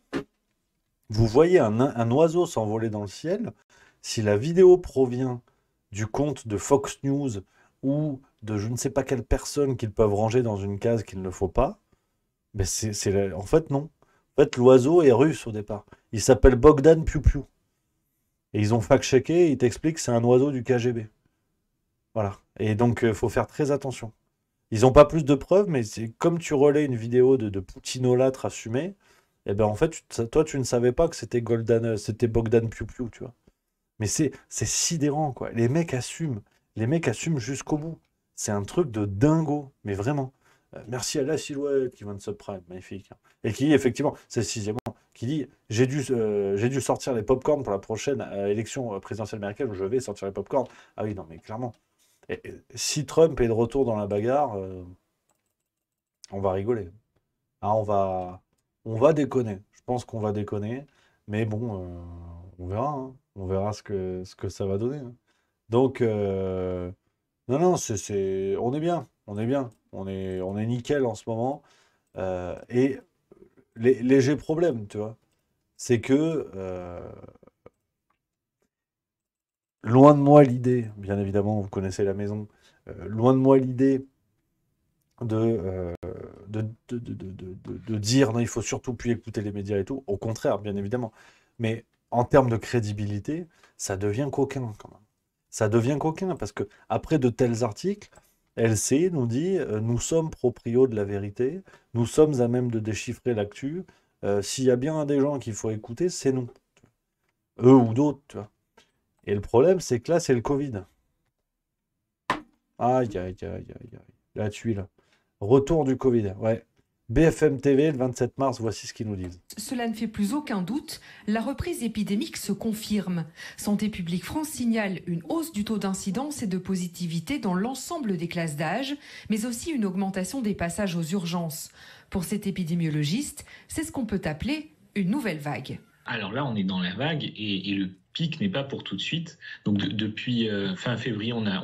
vous voyez un oiseau s'envoler dans le ciel. Si la vidéo provient du compte de Fox News ou de je ne sais pas quelle personne qu'ils peuvent ranger dans une case qu'il ne faut pas, mais en fait, non. En fait, l'oiseau est russe au départ. Il s'appelle Bogdan Piu-Piu. Et ils ont fact-checké, ils t'expliquent que c'est un oiseau du KGB. Voilà. Et donc, il faut faire très attention. Ils n'ont pas plus de preuves, mais c'est comme tu relais une vidéo de poutinolâtre assumé, et ben en fait, toi, tu ne savais pas que c'était Bogdan Piu-Piu, tu vois. Mais c'est sidérant, quoi. Les mecs assument. Les mecs assument jusqu'au bout. C'est un truc de dingo, mais vraiment. Merci à la silhouette qui vient de subprime, magnifique. Hein. Et qui, effectivement, c'est le 6e mois. qui dit j'ai dû sortir les pop-corn pour la prochaine élection présidentielle américaine où je vais sortir les pop-corn. Ah oui, non, mais clairement. Si Trump est de retour dans la bagarre, on va rigoler. Ah, on va déconner. Je pense qu'on va déconner. Mais bon, on verra, hein. On verra ce que ça va donner, hein. Donc, non, non, on est bien. On est bien. On est nickel en ce moment. Et léger problème, tu vois. C'est que, loin de moi l'idée, bien évidemment, vous connaissez la maison, loin de moi l'idée de, de dire non, il faut surtout plus écouter les médias et tout. Au contraire, bien évidemment. Mais en termes de crédibilité, ça devient coquin quand même. Ça devient coquin parce que après de tels articles, LC nous dit nous sommes proprios de la vérité, nous sommes à même de déchiffrer l'actu. S'il y a bien des gens qu'il faut écouter, c'est nous. Eux ou d'autres, tu vois. Et le problème, c'est que là, c'est le Covid. Aïe, aïe, aïe, aïe, aïe. La tuile. Retour du Covid, ouais. BFM TV, le 27 mars, voici ce qu'ils nous disent. Cela ne fait plus aucun doute, la reprise épidémique se confirme. Santé publique France signale une hausse du taux d'incidence et de positivité dans l'ensemble des classes d'âge, mais aussi une augmentation des passages aux urgences. Pour cet épidémiologiste, c'est ce qu'on peut appeler une nouvelle vague. Alors là, on est dans la vague et le pic n'est pas pour tout de suite. Donc depuis fin février, on a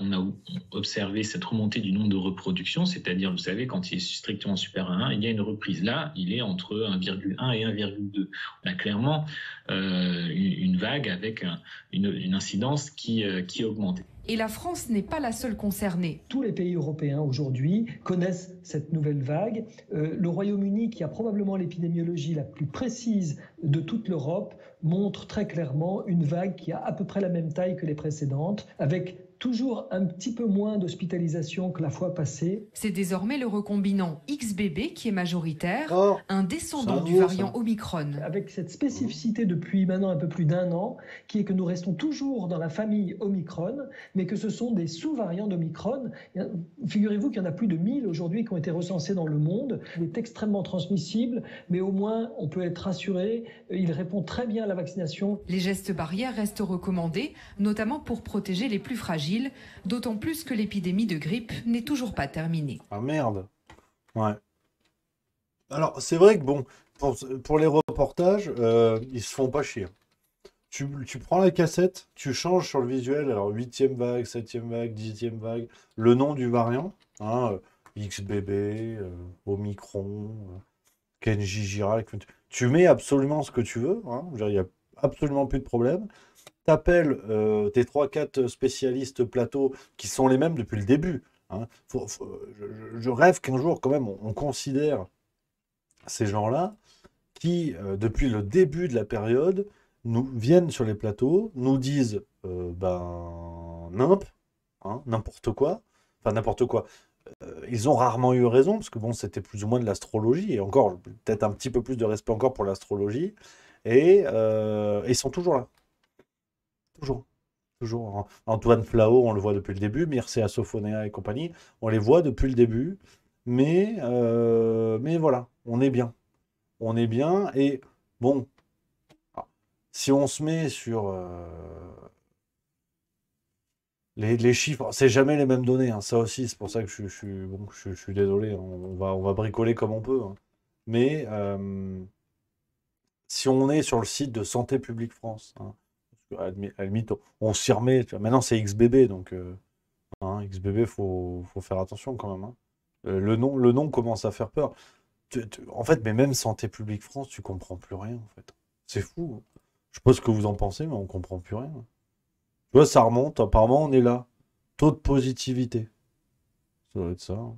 observé cette remontée du nombre de reproductions, c'est-à-dire, vous savez, quand il est strictement supérieur à 1, il y a une reprise. Là, il est entre 1,1 et 1,2. On a clairement une vague avec une incidence qui augmente. Et la France n'est pas la seule concernée. Tous les pays européens aujourd'hui connaissent cette nouvelle vague. Le Royaume-Uni, qui a probablement l'épidémiologie la plus précise de toute l'Europe, montre très clairement une vague qui a à peu près la même taille que les précédentes, avec toujours un petit peu moins d'hospitalisation que la fois passée. C'est désormais le recombinant XBB qui est majoritaire, un descendant du nouveau, variant Omicron. Avec cette spécificité depuis maintenant un peu plus d'1 an, qui est que nous restons toujours dans la famille Omicron, mais que ce sont des sous-variants d'Omicron. Figurez-vous qu'il y en a plus de 1000 aujourd'hui qui ont été recensés dans le monde. Il est extrêmement transmissible, mais au moins on peut être rassuré, il répond très bien à la vaccination. Les gestes barrières restent recommandés, notamment pour protéger les plus fragiles, d'autant plus que l'épidémie de grippe n'est toujours pas terminée. Ah merde. Ouais. Alors, c'est vrai que bon, pour les reportages, ils se font pas chier. Tu prends la cassette, tu changes sur le visuel, alors 8e vague, 7e vague, 10e vague, le nom du variant, hein, XBB, Omicron, Kenji Girac, tu mets absolument ce que tu veux, hein, il n'y a absolument plus de problème. T'appelles tes 3-4 spécialistes plateau qui sont les mêmes depuis le début. Hein. Je rêve qu'un jour, quand même, on considère ces gens-là qui, depuis le début de la période, nous viennent sur les plateaux, nous disent n'importe quoi. Enfin, n'importe quoi. Ils ont rarement eu raison, parce que bon, c'était plus ou moins de l'astrologie, et encore, peut-être un petit peu plus de respect encore pour l'astrologie, et ils sont toujours là. Toujours. Antoine Flao, on le voit depuis le début, Mircea Sophonéa et compagnie, on les voit depuis le début, mais voilà, on est bien. On est bien, et bon, si on se met sur les chiffres, c'est jamais les mêmes données, hein, ça aussi, c'est pour ça que je suis désolé, on va bricoler comme on peut, hein. Mais si on est sur le site de Santé publique France, hein, à la limite, on s'y remet. Maintenant, c'est XBB, donc XBB, faut faire attention quand même, hein. Le nom commence à faire peur. En fait, mais même Santé publique France, tu comprends plus rien, en fait. C'est fou. Je sais pas ce que vous en pensez, mais on comprend plus rien. Tu vois, ça remonte. Apparemment, on est là. Taux de positivité. Ça doit être ça, hein.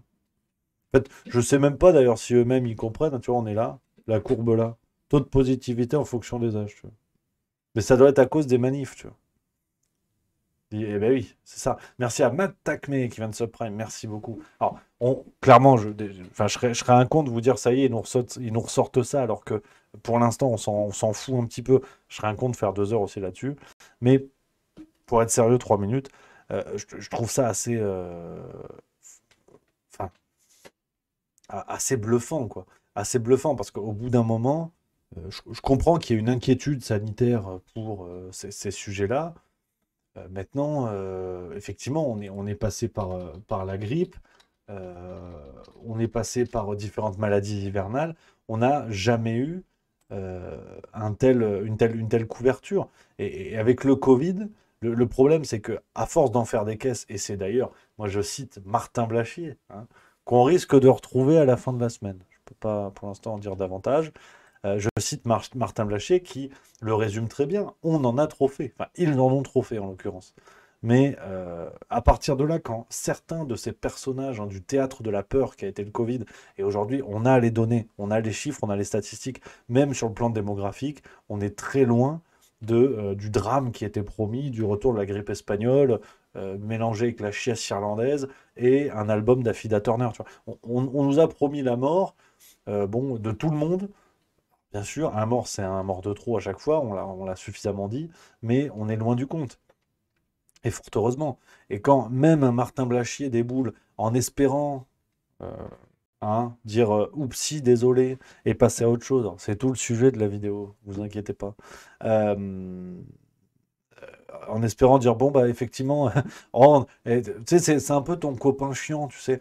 En fait, je sais même pas d'ailleurs si eux-mêmes ils comprennent. Tu vois, on est là. La courbe là. Taux de positivité en fonction des âges, tu vois. Mais ça doit être à cause des manifs, tu vois. Eh ben oui, c'est ça. Merci à Matt Takme qui vient de subprime. Merci beaucoup. Alors, clairement, je serais un con de vous dire ça y est, ils nous ressortent ça, alors que pour l'instant, on s'en fout un petit peu. Je serais un con de faire 2 heures aussi là-dessus. Mais pour être sérieux, 3 minutes, je trouve ça assez, assez bluffant, quoi. Assez bluffant, parce qu'au bout d'un moment, je comprends qu'il y ait une inquiétude sanitaire pour ces sujets-là. Maintenant, effectivement, on est passé par la grippe, on est passé par différentes maladies hivernales. On n'a jamais eu une telle couverture. Et avec le Covid, le problème, c'est que à force d'en faire des caisses, et c'est d'ailleurs, moi je cite Martin Blachier, hein, qu'on risque de retrouver à la fin de la semaine. Je ne peux pas pour l'instant en dire davantage. Je cite Martin Blachier qui le résume très bien. On en a trop fait. Enfin, ils en ont trop fait en l'occurrence. Mais à partir de là, quand certains de ces personnages du théâtre de la peur qui a été le Covid, et aujourd'hui on a les données, on a les chiffres, on a les statistiques, même sur le plan démographique, on est très loin du drame qui était promis, du retour de la grippe espagnole, mélangé avec la chiasse irlandaise et un album d'Affida Turner. Tu vois. On nous a promis la mort de tout le monde. Bien sûr, un mort, c'est un mort de trop à chaque fois, on l'a suffisamment dit, mais on est loin du compte. Et fort heureusement. Et quand même un Martin Blachier déboule en espérant dire oupsie, désolé, et passer à autre chose, c'est tout le sujet de la vidéo, vous inquiétez pas. En espérant dire bon bah effectivement tu sais c'est un peu ton copain chiant, tu sais,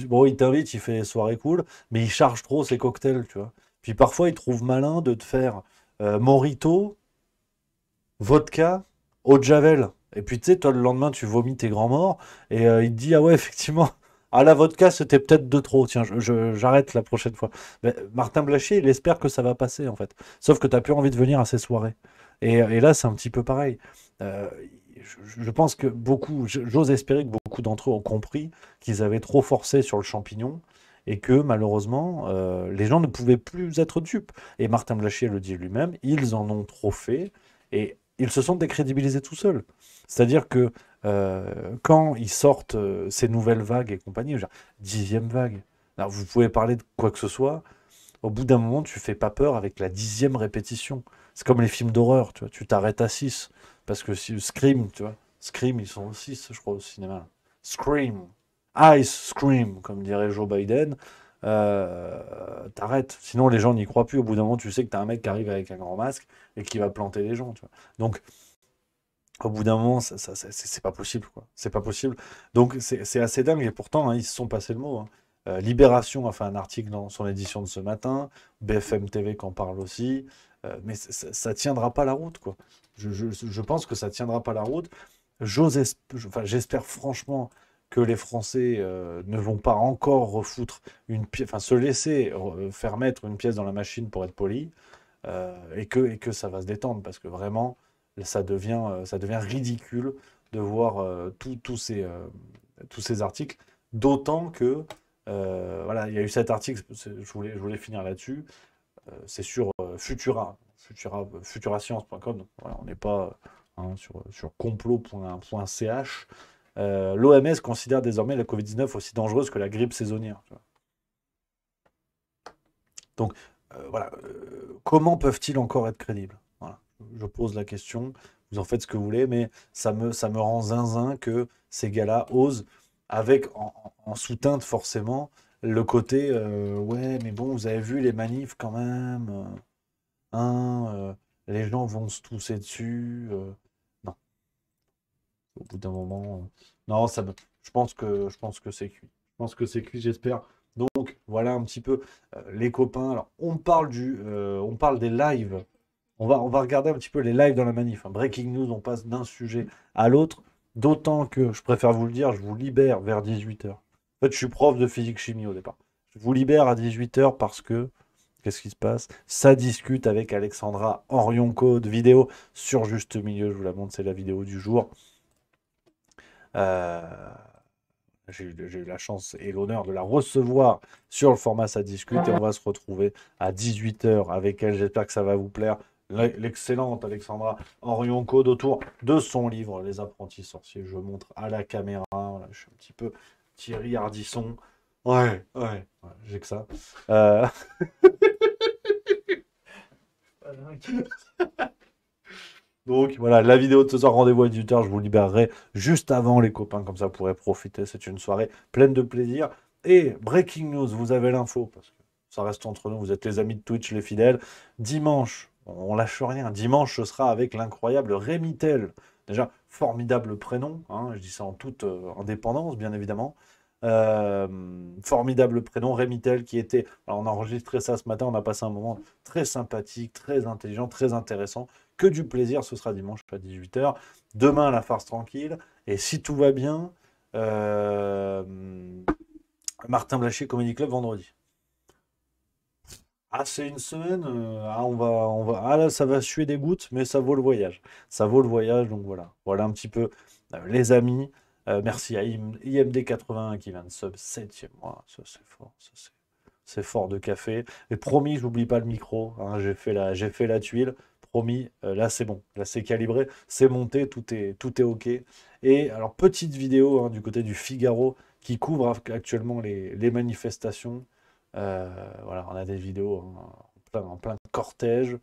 bon il t'invite, il fait des soirées cool, mais il charge trop ses cocktails, tu vois. Puis parfois il trouve malin de te faire mojito, vodka, eau de javel, et puis tu sais toi le lendemain tu vomis tes grands morts et il te dit ah ouais effectivement la vodka c'était peut-être de trop, tiens j'arrête la prochaine fois. Mais Martin Blachier il espère que ça va passer en fait, sauf que t'as plus envie de venir à ces soirées. Et là, c'est un petit peu pareil. Euh, je pense que j'ose espérer que beaucoup d'entre eux ont compris qu'ils avaient trop forcé sur le champignon et que malheureusement, les gens ne pouvaient plus être dupes. Et Martin Blachier le dit lui-même, ils en ont trop fait et ils se sont décrédibilisés tout seuls. C'est-à-dire que quand ils sortent ces nouvelles vagues et compagnie, genre, 10e vague, alors vous pouvez parler de quoi que ce soit, au bout d'un moment, tu fais pas peur avec la 10e répétition. C'est comme les films d'horreur, tu vois. Tu t'arrêtes à 6. Parce que si Scream, tu vois. Scream, ils sont 6, je crois, au cinéma. Scream. Ice Scream, comme dirait Joe Biden. T'arrêtes. Sinon, les gens n'y croient plus. Au bout d'un moment, tu sais que t'as un mec qui arrive avec un grand masque et qui va planter les gens, tu vois. Donc, au bout d'un moment, c'est pas possible, quoi. C'est pas possible. Donc, c'est assez dingue. Et pourtant, ils se sont passés le mot. Libération a fait un article dans son édition de ce matin. BFM TV qu'en parle aussi. Mais ça tiendra pas la route, quoi. Je pense que ça tiendra pas la route. J'espère franchement que les Français ne vont pas encore refoutre se laisser faire mettre une pièce dans la machine pour être poli, et que ça va se détendre, parce que vraiment, ça devient ridicule de voir tous ces articles, d'autant que voilà, il y a eu cet article, je voulais finir là-dessus. C'est sur futurascience.com. Voilà, on n'est pas sur complot.ch. L'OMS considère désormais la Covid-19 aussi dangereuse que la grippe saisonnière. Tu vois. Donc, voilà. Comment peuvent-ils encore être crédibles? Voilà. Je pose la question. Vous en faites ce que vous voulez, mais ça me rend zinzin que ces gars-là osent, avec en sous-teinte forcément, le côté ouais, mais bon, vous avez vu les manifs quand même, les gens vont se tousser dessus. Non, au bout d'un moment, non, je pense que c'est cuit. Je pense que c'est cuit, j'espère. Donc voilà un petit peu les copains. Alors on parle des lives. On va regarder un petit peu les lives dans la manif. Breaking news, on passe d'un sujet à l'autre. D'autant que, je préfère vous le dire, je vous libère vers 18h. En fait, je suis prof de physique-chimie au départ. Je vous libère à 18h parce que, qu'est-ce qui se passe? Ça discute avec Alexandra Orion-Code, vidéo sur Juste Milieu. Je vous la montre, c'est la vidéo du jour. J'ai eu la chance et l'honneur de la recevoir sur le format Ça discute et on va se retrouver à 18h avec elle. J'espère que ça va vous plaire. L'excellente Alexandra Orion-Code autour de son livre Les Apprentis Sorciers. Je montre à la caméra. Voilà, je suis un petit peu Thierry Ardisson. Ouais, j'ai que ça. Donc voilà, la vidéo de ce soir, rendez-vous à 18h, je vous libérerai juste avant les copains, comme ça vous pourrez profiter. C'est une soirée pleine de plaisir. Et breaking news, vous avez l'info, parce que ça reste entre nous, vous êtes les amis de Twitch, les fidèles. Dimanche, on lâche rien. Dimanche, ce sera avec l'incroyable Rémi Tell. Déjà, formidable prénom, hein, je dis ça en toute indépendance, bien évidemment. Formidable prénom, Rémi Tell, qui était... Alors, on a enregistré ça ce matin, on a passé un moment très sympathique, très intelligent, très intéressant. Que du plaisir, ce sera dimanche à 18h. Demain, la farce tranquille. Et si tout va bien, Martin Blachier Comedy Club vendredi. Ah, c'est une semaine. Ah là, ça va suer des gouttes, mais ça vaut le voyage. Ça vaut le voyage, donc voilà. Voilà un petit peu les amis. Merci à IMD81 qui vient de sub 7e mois. Ça, c'est fort. C'est fort de café. Et promis, j'oublie pas le micro. Hein, j'ai fait la tuile. Promis, là c'est bon. Là c'est calibré. C'est monté. Tout est OK. Et alors, petite vidéo hein, du côté du Figaro qui couvre actuellement les manifestations. Voilà, on a des vidéos hein, en plein cortège.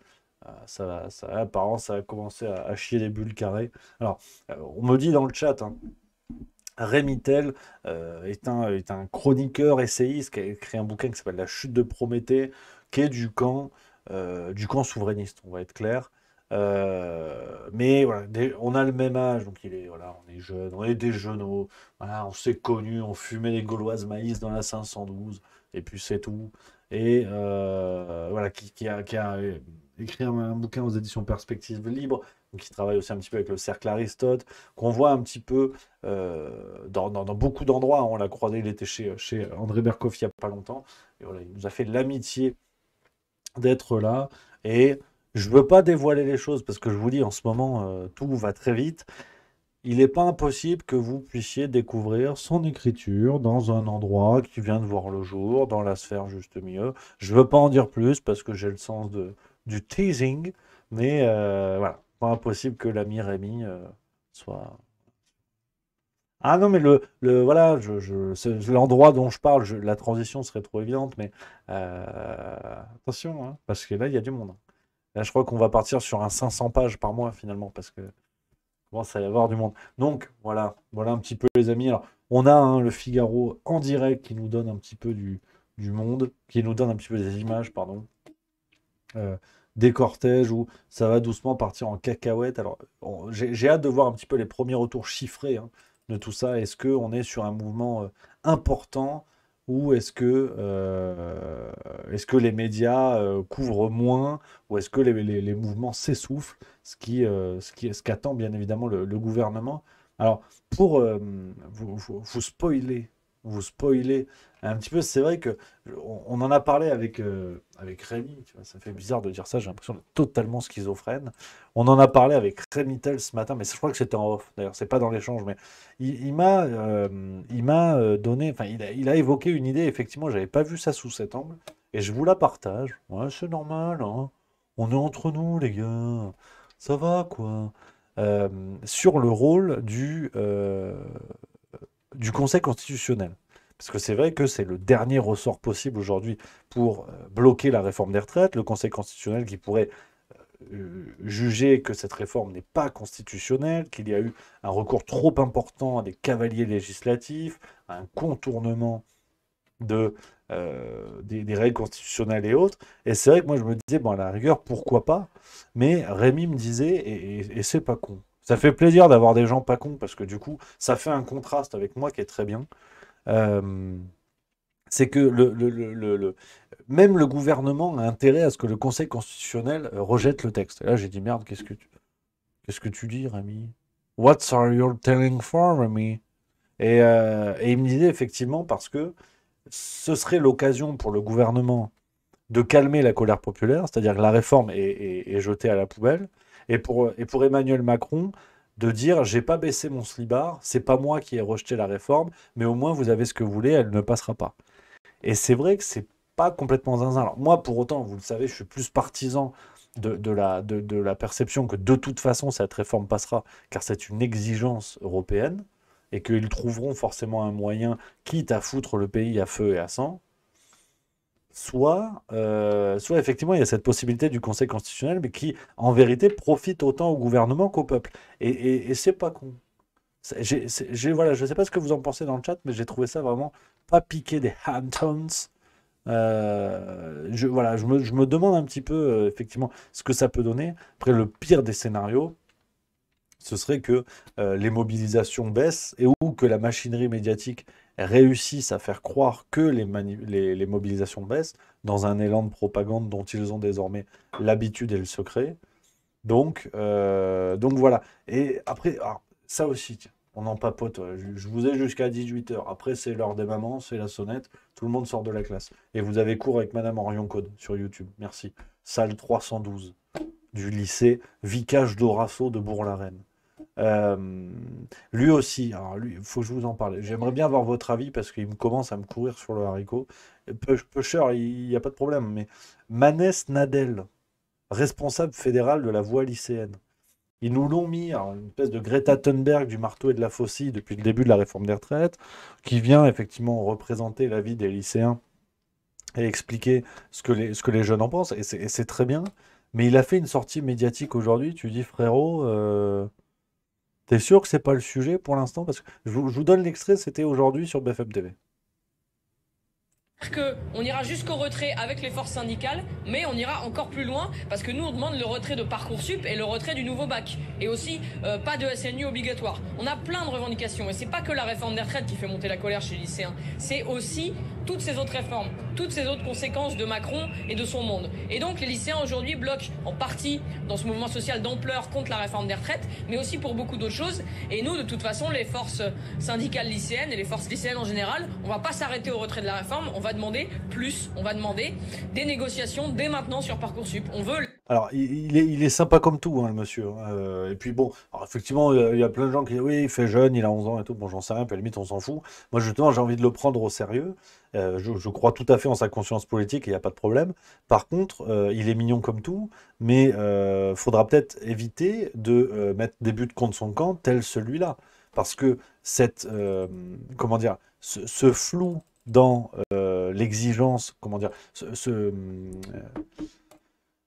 Apparemment, ça a commencé à chier des bulles carrées. Alors, on me dit dans le chat, hein, Rémi Tell est un chroniqueur, essayiste, qui a écrit un bouquin qui s'appelle La chute de Prométhée, qui est du camp souverainiste, on va être clair. Mais voilà, on a le même âge, donc voilà, on est jeunes, on est des jeuneaux, voilà, on s'est connus, on fumait les Gauloises maïs dans la 512, et puis c'est tout. Et voilà, qui a écrit un bouquin aux éditions Perspectives Libres, donc qui travaille aussi un petit peu avec le Cercle Aristote, qu'on voit un petit peu dans beaucoup d'endroits. On l'a croisé, il était chez André Berkoff il n'y a pas longtemps, et voilà, il nous a fait l'amitié d'être là, et je ne veux pas dévoiler les choses, parce que je vous dis, en ce moment, tout va très vite. Il n'est pas impossible que vous puissiez découvrir son écriture dans un endroit qui vient de voir le jour, dans la sphère juste mieux. Je ne veux pas en dire plus, parce que j'ai le sens du teasing, mais voilà, pas impossible que l'ami Rémi soit... Ah non, mais voilà, c'est l'endroit dont je parle, la transition serait trop évidente, mais attention, hein, parce que là, il y a du monde. Là, je crois qu'on va partir sur un 500 pages par mois, finalement, parce que commence à y avoir du monde. Donc, voilà un petit peu, les amis. Alors, on a hein, le Figaro en direct qui nous donne un petit peu du monde, qui nous donne un petit peu des images, pardon, des cortèges où ça va doucement partir en cacahuète. Alors, j'ai hâte de voir un petit peu les premiers retours chiffrés hein, de tout ça. Est-ce qu'on est sur un mouvement important ou est-ce que les médias couvrent moins ou est-ce que les mouvements s'essoufflent, ce qu'attend bien évidemment le gouvernement. Alors, pour vous spoiler un petit peu, c'est vrai que on en a parlé avec Rémi, tu vois, ça fait bizarre de dire ça, j'ai l'impression d'être totalement schizophrène. On en a parlé avec Rémi Tell ce matin, mais je crois que c'était en off, d'ailleurs, c'est pas dans l'échange, mais il m'a donné, enfin, il a évoqué une idée, effectivement, j'avais pas vu ça sous cet angle, et je vous la partage. Ouais, c'est normal, hein. On est entre nous, les gars, ça va, quoi. Sur le rôle du Conseil constitutionnel. Parce que c'est vrai que c'est le dernier ressort possible aujourd'hui pour bloquer la réforme des retraites. Le Conseil constitutionnel qui pourrait juger que cette réforme n'est pas constitutionnelle, qu'il y a eu un recours trop important à des cavaliers législatifs, à un contournement des règles constitutionnelles et autres. Et c'est vrai que moi je me disais, bon à la rigueur, pourquoi pas? Mais Rémi me disait, et c'est pas con. Ça fait plaisir d'avoir des gens pas cons, parce que du coup, ça fait un contraste avec moi qui est très bien. C'est que même le gouvernement a intérêt à ce que le Conseil constitutionnel rejette le texte. Et là, j'ai dit, merde, qu'est-ce que tu dis, Rémi? What are you telling for, Rémi? Et il me disait, effectivement, parce que ce serait l'occasion pour le gouvernement de calmer la colère populaire, c'est-à-dire que la réforme est jetée à la poubelle, et pour Emmanuel Macron, de dire j'ai pas baissé mon slibard, c'est pas moi qui ai rejeté la réforme, mais au moins vous avez ce que vous voulez, elle ne passera pas. Et c'est vrai que c'est pas complètement zinzin. Alors moi, pour autant, vous le savez, je suis plus partisan de la perception que de toute façon cette réforme passera, car c'est une exigence européenne, et qu'ils trouveront forcément un moyen, quitte à foutre le pays à feu et à sang. Soit effectivement il y a cette possibilité du Conseil constitutionnel, mais qui en vérité profite autant au gouvernement qu'au peuple. Et c'est pas con. Voilà, je sais pas ce que vous en pensez dans le chat, mais j'ai trouvé ça vraiment pas piqué des hantons Voilà, je me demande un petit peu, effectivement, ce que ça peut donner. Après, le pire des scénarios, ce serait que les mobilisations baissent et ou que la machinerie médiatique réussisse à faire croire que les mobilisations baissent dans un élan de propagande dont ils ont désormais l'habitude et le secret. Donc voilà. Et après, alors, ça aussi, tiens, on en papote. Je vous ai jusqu'à 18h. Après, c'est l'heure des mamans, c'est la sonnette. Tout le monde sort de la classe. Et vous avez cours avec Madame Orion Code sur YouTube. Merci. Salle 312 du lycée Vicage Dorasso de Bourg-la-Reine. Lui aussi, alors lui, il faut que je vous en parle. J'aimerais bien avoir votre avis parce qu'il me commence à me courir sur le haricot. Pusher, il n'y a pas de problème, mais Manès Nadel, responsable fédéral de la voie lycéenne. Ils nous l'ont mis, alors, une espèce de Greta Thunberg du marteau et de la faucille depuis le début de la réforme des retraites, qui vient effectivement représenter la vie des lycéens et expliquer ce que les jeunes en pensent, et c'est très bien. Mais il a fait une sortie médiatique aujourd'hui, tu dis frérot, t'es sûr que c'est pas le sujet pour l'instant? Parce que je vous donne l'extrait, c'était aujourd'hui sur BFM TV. On ira jusqu'au retrait avec les forces syndicales, mais on ira encore plus loin parce que nous on demande le retrait de Parcoursup et le retrait du nouveau bac et aussi pas de SNU obligatoire. On a plein de revendications et c'est pas que la réforme des retraites qui fait monter la colère chez les lycéens, c'est aussi toutes ces autres réformes, toutes ces autres conséquences de Macron et de son monde. Et donc les lycéens aujourd'hui bloquent en partie dans ce mouvement social d'ampleur contre la réforme des retraites, mais aussi pour beaucoup d'autres choses. Et nous, de toute façon, les forces syndicales lycéennes et les forces lycéennes en général, on va pas s'arrêter au retrait de la réforme, on va demander plus, on va demander des négociations dès maintenant sur Parcoursup. On veut... Alors, il est sympa comme tout, hein, le monsieur. Et puis bon, alors, effectivement, il y a plein de gens qui disent oui, il fait jeune, il a 11 ans et tout. Bon, j'en sais rien, puis à la limite, on s'en fout. Moi, justement, j'ai envie de le prendre au sérieux. Je crois tout à fait en sa conscience politique et il n'y a pas de problème. Par contre, il est mignon comme tout, mais faudra peut-être éviter de mettre des buts contre son camp, tel celui-là. Parce que comment dire, ce flou dans l'exigence, comment dire,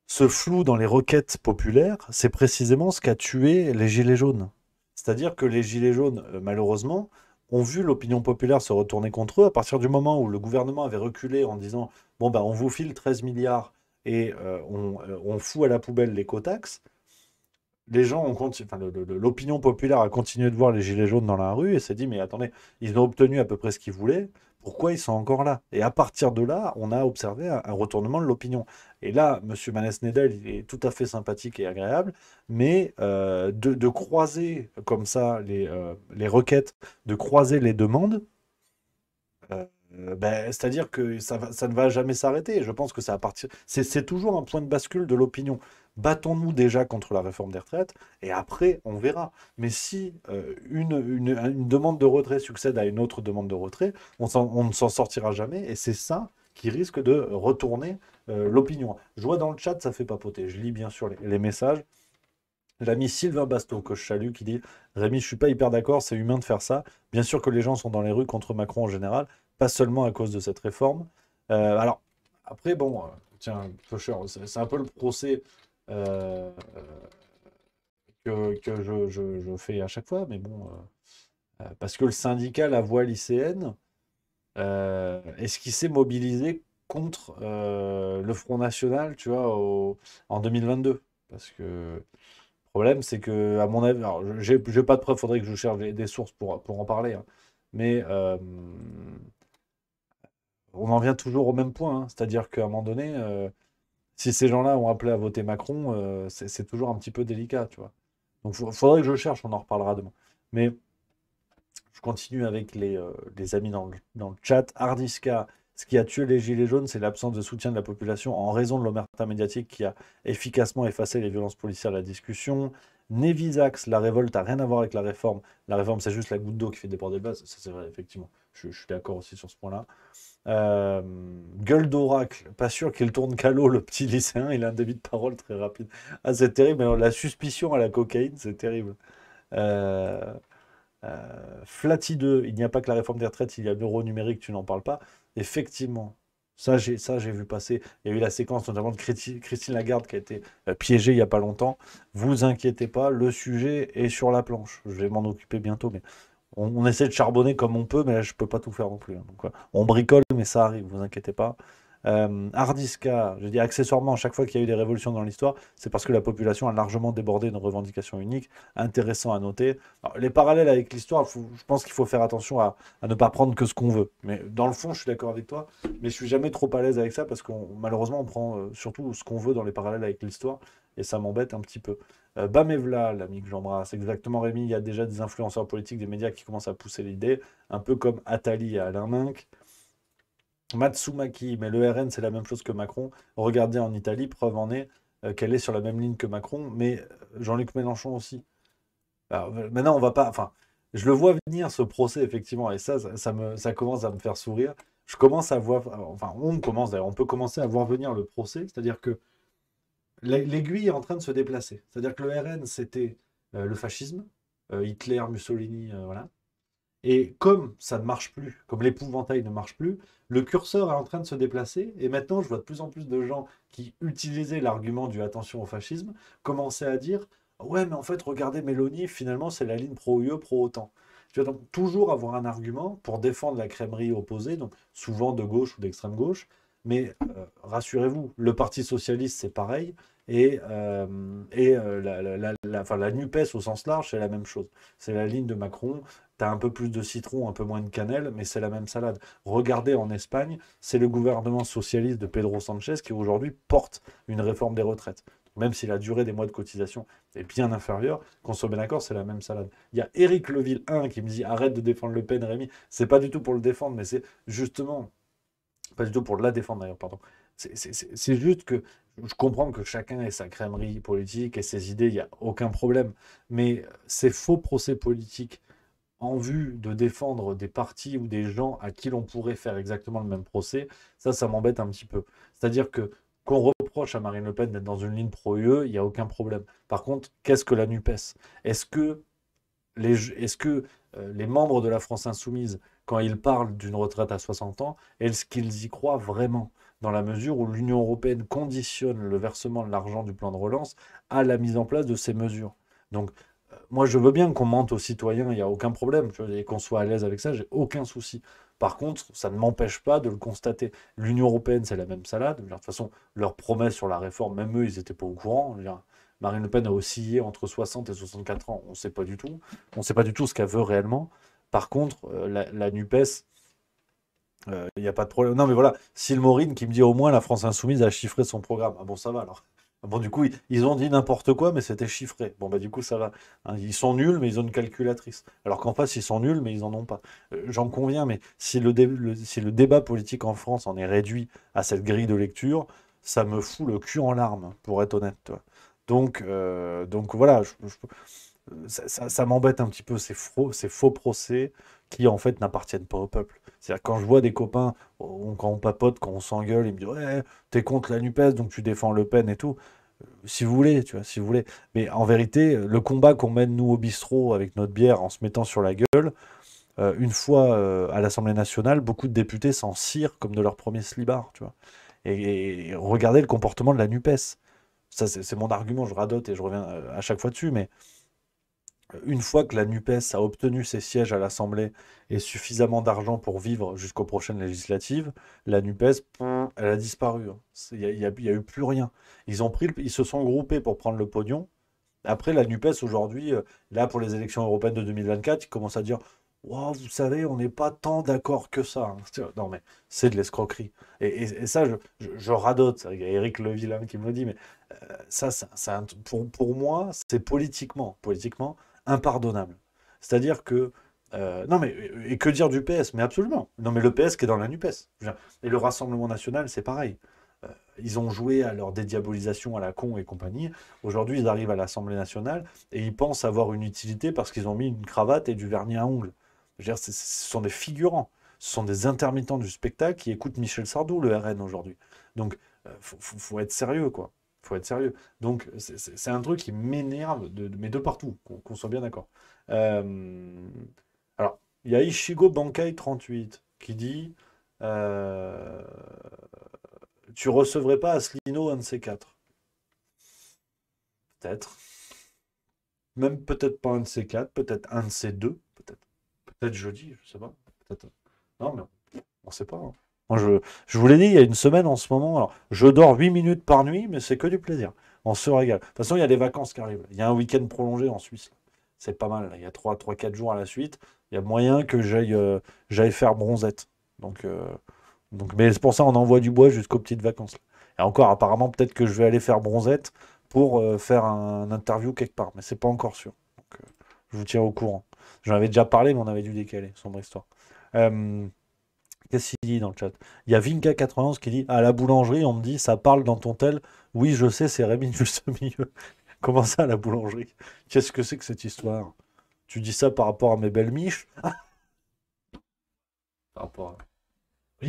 ce flou dans les requêtes populaires, c'est précisément ce qu'a tué les Gilets jaunes. C'est-à-dire que les Gilets jaunes, malheureusement, ont vu l'opinion populaire se retourner contre eux à partir du moment où le gouvernement avait reculé en disant « Bon, bah, on vous file 13 milliards et on fout à la poubelle l'écotaxe ». Les gens ont continué, enfin, l'opinion populaire a continué de voir les Gilets jaunes dans la rue et s'est dit « Mais attendez, ils ont obtenu à peu près ce qu'ils voulaient. Pourquoi ils sont encore là ?» Et à partir de là, on a observé un retournement de l'opinion. Et là, M. Manès Nadel, il est tout à fait sympathique et agréable, mais de croiser comme ça les requêtes, de croiser les demandes, c'est-à-dire que ça ne va jamais s'arrêter. Je pense que c'est toujours un point de bascule de l'opinion. Battons-nous déjà contre la réforme des retraites, et après, on verra. Mais si une demande de retrait succède à une autre demande de retrait, on ne s'en sortira jamais, et c'est ça qui risque de retourner l'opinion. Je vois dans le chat, ça fait papoter. Je lis bien sûr les messages. L'ami Sylvain Basto, que je salue, qui dit « Rémi, je suis pas hyper d'accord, c'est humain de faire ça. Bien sûr que les gens sont dans les rues contre Macron en général, pas seulement à cause de cette réforme. Alors, après, bon, tiens, Faucher, c'est un peu le procès que je fais à chaque fois, mais bon, parce que le syndicat La Voix lycéenne, est-ce qu'il s'est mobilisé contre le Front National, tu vois, en 2022? Parce que le problème, c'est que, à mon avis, alors, j'ai pas de preuves, faudrait que je cherche des sources pour en parler, hein, mais on en vient toujours au même point, hein, c'est-à-dire qu'à un moment donné, si ces gens-là ont appelé à voter Macron, c'est toujours un petit peu délicat, tu vois. Donc, faudrait que je cherche, on en reparlera demain. Mais je continue avec les amis dans le chat. Hardiska, ce qui a tué les Gilets jaunes, c'est l'absence de soutien de la population en raison de l'omerta médiatique qui a efficacement effacé les violences policières de la discussion. Nevisax, la révolte n'a rien à voir avec la réforme. La réforme, c'est juste la goutte d'eau qui fait déborder le vase. Ça, c'est vrai, effectivement. Je suis d'accord aussi sur ce point-là. Gueule d'oracle, pas sûr qu'il tourne calot, le petit lycéen, il a un débit de parole très rapide. Ah, c'est terrible, alors, la suspicion à la cocaïne, c'est terrible. Flatty 2, il n'y a pas que la réforme des retraites, il y a l'euro numérique, tu n'en parles pas. Effectivement, ça j'ai vu passer. Il y a eu la séquence notamment de Christine Lagarde qui a été piégée il n'y a pas longtemps. Vous inquiétez pas, le sujet est sur la planche. Je vais m'en occuper bientôt, mais on essaie de charbonner comme on peut, mais là je peux pas tout faire non plus, hein. Donc, on bricole, mais ça arrive, vous inquiétez pas. Hardiska, je dis accessoirement, à chaque fois qu'il y a eu des révolutions dans l'histoire, c'est parce que la population a largement débordé une revendication unique. Intéressant à noter. Alors, les parallèles avec l'histoire, je pense qu'il faut faire attention à ne pas prendre que ce qu'on veut. Mais dans le fond, je suis d'accord avec toi, mais je suis jamais trop à l'aise avec ça parce qu'on malheureusement on prend surtout ce qu'on veut dans les parallèles avec l'histoire et ça m'embête un petit peu. Bamevla, l'ami que j'embrasse, exactement Rémi, il y a déjà des influenceurs politiques, des médias qui commencent à pousser l'idée, un peu comme Attali et Alain Minc. Matsumaki, mais le RN c'est la même chose que Macron. Regardez en Italie, preuve en est qu'elle est sur la même ligne que Macron, mais Jean-Luc Mélenchon aussi. Alors, maintenant, on va pas. Enfin, je le vois venir ce procès, effectivement, et ça commence à me faire sourire. Je commence à voir. Enfin, on commence d'ailleurs, on peut commencer à voir venir le procès, c'est-à-dire que l'aiguille est en train de se déplacer. C'est-à-dire que le RN, c'était le fascisme, Hitler, Mussolini, voilà. Et comme ça ne marche plus, comme l'épouvantail ne marche plus, le curseur est en train de se déplacer. Et maintenant, je vois de plus en plus de gens qui utilisaient l'argument du attention au fascisme, commencer à dire ouais, mais en fait, regardez Mélanie, finalement, c'est la ligne pro-UE, pro-OTAN. Tu vas donc toujours avoir un argument pour défendre la crèmerie opposée, donc souvent de gauche ou d'extrême gauche. Mais rassurez-vous, le Parti socialiste, c'est pareil. La NUPES au sens large, c'est la même chose. C'est la ligne de Macron. Tu as un peu plus de citron, un peu moins de cannelle, mais c'est la même salade. Regardez en Espagne, c'est le gouvernement socialiste de Pedro Sanchez qui aujourd'hui porte une réforme des retraites. Même si la durée des mois de cotisation est bien inférieure, qu'on soit bien d'accord, c'est la même salade. Il y a Éric Leville 1 qui me dit arrête de défendre Le Pen, Rémi. C'est pas du tout pour le défendre, mais c'est justement pas du tout pour la défendre d'ailleurs, pardon. C'est juste que je comprends que chacun ait sa crèmerie politique et ses idées, il n'y a aucun problème. Mais ces faux procès politiques en vue de défendre des partis ou des gens à qui l'on pourrait faire exactement le même procès, ça m'embête un petit peu. C'est-à-dire que qu'on reproche à Marine Le Pen d'être dans une ligne pro-UE, il n'y a aucun problème. Par contre, qu'est-ce que la NUPES? Est-ce que les membres de la France Insoumise, quand ils parlent d'une retraite à 60 ans, est-ce qu'ils y croient vraiment? Dans la mesure où l'Union européenne conditionne le versement de l'argent du plan de relance à la mise en place de ces mesures. Donc, moi, je veux bien qu'on mente aux citoyens, il n'y a aucun problème, tu vois, et qu'on soit à l'aise avec ça, j'ai aucun souci. Par contre, ça ne m'empêche pas de le constater. L'Union européenne, c'est la même salade. De toute façon, leurs promesses sur la réforme, même eux, ils n'étaient pas au courant. Je veux dire, Marine Le Pen a oscillé entre 60 et 64 ans. On ne sait pas du tout. On ne sait pas du tout ce qu'elle veut réellement. Par contre, la NUPES, il n'y a pas de problème. Non, mais voilà, Maureen qui me dit au moins la France Insoumise a chiffré son programme. Ah bon, ça va alors. Ah bon, du coup, ils ont dit n'importe quoi, mais c'était chiffré. Bon, bah, du coup, ça va. Hein, ils sont nuls, mais ils ont une calculatrice. Alors qu'en face, ils sont nuls, mais ils en ont pas. J'en conviens, mais si si le débat politique en France en est réduit à cette grille de lecture, ça me fout le cul en larmes, pour être honnête. Tu vois. Donc voilà, ça m'embête un petit peu ces faux procès qui en fait n'appartiennent pas au peuple. C'est-à-dire quand je vois des copains, quand on papote, quand on s'engueule, ils me disent ouais, t'es contre la NUPES, donc tu défends Le Pen et tout. Si vous voulez, tu vois, si vous voulez. Mais en vérité, le combat qu'on mène nous au bistrot avec notre bière en se mettant sur la gueule, une fois à l'Assemblée nationale, beaucoup de députés s'en cirent comme de leur premier slibard, tu vois. Et regardez le comportement de la NUPES. Ça, c'est mon argument, je radote et je reviens à chaque fois dessus, mais une fois que la NUPES a obtenu ses sièges à l'Assemblée et suffisamment d'argent pour vivre jusqu'aux prochaines législatives, la NUPES, elle a disparu. Hein. Il n'y a eu plus rien. Ils se sont groupés pour prendre le pognon. Après, la NUPES, aujourd'hui, là, pour les élections européennes de 2024, ils commencent à dire wow, vous savez, on n'est pas tant d'accord que ça. Hein. Non, mais c'est de l'escroquerie. Et ça, je radote. Il y a Éric Levillain qui me le dit, mais pour moi, c'est politiquement impardonnable. C'est-à-dire que. Non, mais. Et que dire du PS? Mais absolument. Non, mais le PS qui est dans la NUPES. Et le Rassemblement national, c'est pareil. Ils ont joué à leur dédiabolisation à la con et compagnie. Aujourd'hui, ils arrivent à l'Assemblée nationale et ils pensent avoir une utilité parce qu'ils ont mis une cravate et du vernis à ongles. Je veux dire, ce sont des figurants. Ce sont des intermittents du spectacle qui écoutent Michel Sardou, le RN, aujourd'hui. Donc, faut être sérieux, quoi. Faut être sérieux. Donc, c'est un truc qui m'énerve, mais de partout, qu'on soit bien d'accord. Alors, il y a Ishigo Bankai 38 qui dit tu recevrais pas Asselineau un de ces quatre. Peut-être. Même peut-être pas un de ces quatre, peut-être un de ces deux, peut-être. Peut-être jeudi, je sais pas. Peut-être. Non, mais on sait pas. Hein. Moi, je vous l'ai dit, il y a une semaine en ce moment, alors, je dors 8 minutes par nuit, mais c'est que du plaisir. On se régale. De toute façon, il y a des vacances qui arrivent. Il y a un week-end prolongé en Suisse. C'est pas mal. Là. Il y a 3-4 jours à la suite. Il y a moyen que j'aille faire bronzette. Mais c'est pour ça on envoie du bois jusqu'aux petites vacances. Et encore, apparemment, peut-être que je vais aller faire bronzette pour faire un interview quelque part. Mais c'est pas encore sûr. Je vous tiens au courant. J'en avais déjà parlé, mais on avait dû décaler. Sombre histoire. Qu'est-ce qu'il dit dans le chat? Il y a Vinka91 qui dit à la boulangerie, on me dit ça parle dans ton tel. Oui, je sais, c'est Rémi juste au milieu. Comment ça, à la boulangerie? Qu'est-ce que c'est que cette histoire? Tu dis ça par rapport à mes belles miches? Par rapport à.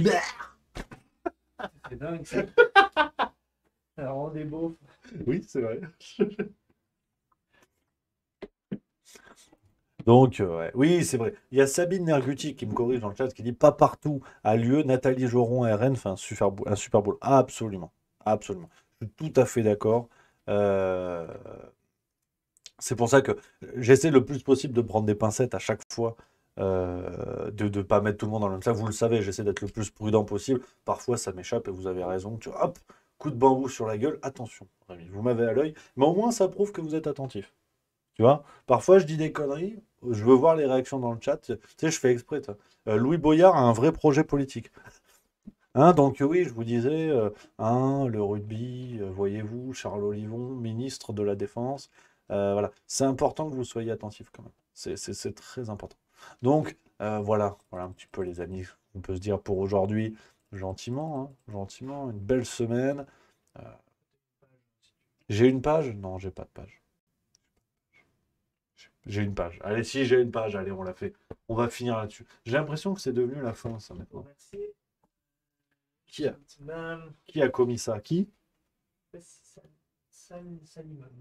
C'est dingue ça. Alors, on est beau. Oui, c'est vrai. Donc, ouais. Oui, c'est vrai. Il y a Sabine Nerguti qui me corrige dans le chat qui dit pas partout a lieu. Nathalie Joron à RN fait un super bowl. Absolument. Absolument. Je suis tout à fait d'accord. C'est pour ça que j'essaie le plus possible de prendre des pincettes à chaque fois. De ne pas mettre tout le monde dans le même sac. Vous le savez, j'essaie d'être le plus prudent possible. Parfois, ça m'échappe et vous avez raison. Hop, coup de bambou sur la gueule. Attention, Rémi, vous m'avez à l'œil. Mais au moins, ça prouve que vous êtes attentif. Tu vois, parfois je dis des conneries, je veux voir les réactions dans le chat. Tu sais, je fais exprès. Louis Boyard a un vrai projet politique. Hein, donc oui, je vous disais, le rugby, voyez-vous, Charles Olivon, ministre de la Défense. Voilà, c'est important que vous soyez attentifs quand même. C'est très important. Donc voilà un petit peu les amis. On peut se dire pour aujourd'hui, gentiment, une belle semaine. J'ai une page? Non, j'ai pas de page. J'ai une page. Allez, si j'ai une page, allez, on l'a fait. On va finir là-dessus. J'ai l'impression que c'est devenu la fin, ça, maintenant. Qui a commis ça? Qui?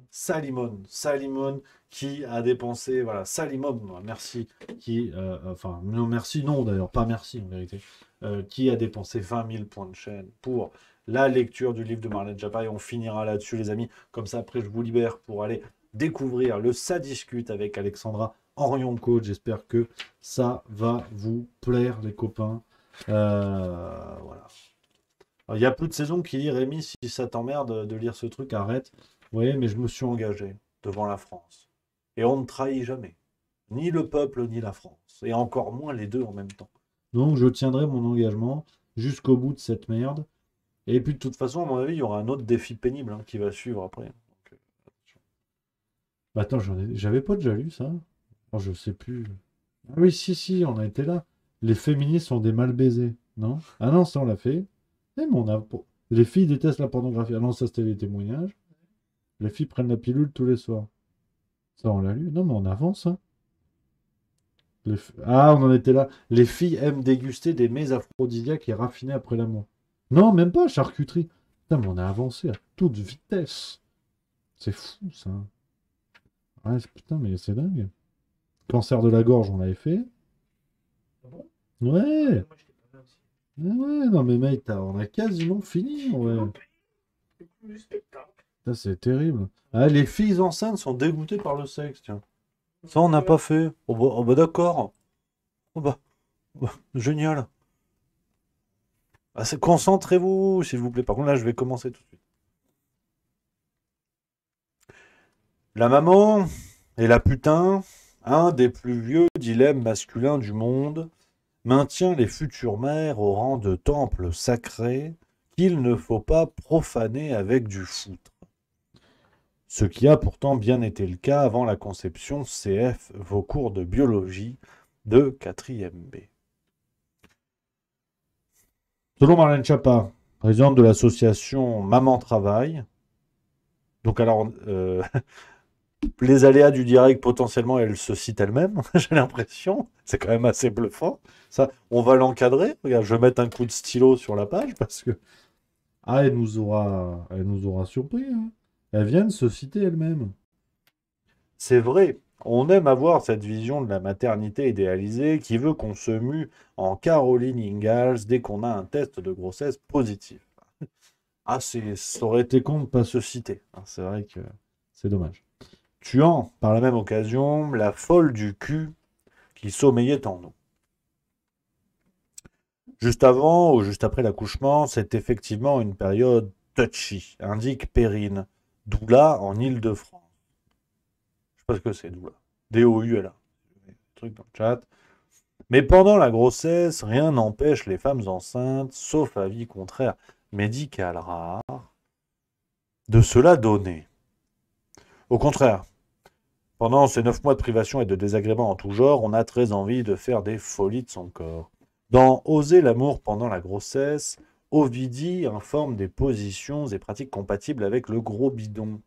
Salimone qui a dépensé, voilà, Salimone, merci, merci, non d'ailleurs, pas merci en vérité, qui a dépensé 20 000 points de chaîne pour la lecture du livre de Marlène Schiappa, et on finira là-dessus les amis, comme ça après je vous libère pour aller découvrir le Ça discute avec Alexandra Orion-Coach. J'espère que ça va vous plaire les copains. Voilà. Il y a plus de saison qui dit Rémi, si ça t'emmerde de lire ce truc, arrête. Oui, mais je me suis engagé devant la France. Et on ne trahit jamais. Ni le peuple, ni la France. Et encore moins les deux en même temps. Donc je tiendrai mon engagement jusqu'au bout de cette merde. Et puis de toute façon, à mon avis, il y aura un autre défi pénible qui va suivre après. Donc, attends, j'avais pas déjà lu ça. Oh, je sais plus. Ah oui, si, on a été là. Les féministes sont des mal baisés. Non? Ah non, ça on l'a fait. Mais les filles détestent la pornographie. Ah non, ça c'était les témoignages. Les filles prennent la pilule tous les soirs. Ça, on l'a lu. Non, mais on avance. Hein. Ah, on en était là. Les filles aiment déguster des mets aphrodisiaques et raffinés après l'amour. Non, même pas, charcuterie. Putain, mais on a avancé à toute vitesse. C'est fou, ça. Ouais, putain, mais c'est dingue. Cancer de la gorge, on l'avait fait. Ouais. Ouais, non mais mec, on a quasiment fini. Ouais. Ça, c'est terrible. Ah, les filles enceintes sont dégoûtées par le sexe, tiens. Ça, on n'a pas fait. Oh bah d'accord. Génial. Ah, concentrez-vous, s'il vous plaît. Par contre, là, je vais commencer tout de suite. La maman et la putain, un des plus vieux dilemmes masculins du monde, maintient les futures mères au rang de temples sacrés qu'il ne faut pas profaner avec du foutre. Ce qui a pourtant bien été le cas avant la conception CF, vos cours de biologie de 4e B. Selon Marlène Schiappa, présidente de l'association Maman Travail, donc alors, les aléas du direct, potentiellement, elle se cite elle-même, j'ai l'impression. C'est quand même assez bluffant. Ça, on va l'encadrer. Regarde, je vais mettre un coup de stylo sur la page parce que... Ah, elle nous aura surpris. Hein. Elle vient de se citer elle-même. C'est vrai, on aime avoir cette vision de la maternité idéalisée qui veut qu'on se mue en Caroline Ingalls dès qu'on a un test de grossesse positif. Ah, ça aurait été con de ne pas se citer. C'est vrai que c'est dommage. Tuant par la même occasion la folle du cul qui sommeillait en nous. Juste avant ou juste après l'accouchement, c'est effectivement une période touchy, indique Perrine. Doula en Île-de-France. Je sais pas ce que c'est, Doula. D-O-U-L-A. Truc dans le chat. Mais pendant la grossesse, rien n'empêche les femmes enceintes, sauf avis contraire médical rare, de se la donner. Au contraire, pendant ces 9 mois de privation et de désagréments en tout genre, on a très envie de faire des folies de son corps. Dans Oser l'amour pendant la grossesse, Ovidie informe des positions et pratiques compatibles avec le gros bidon.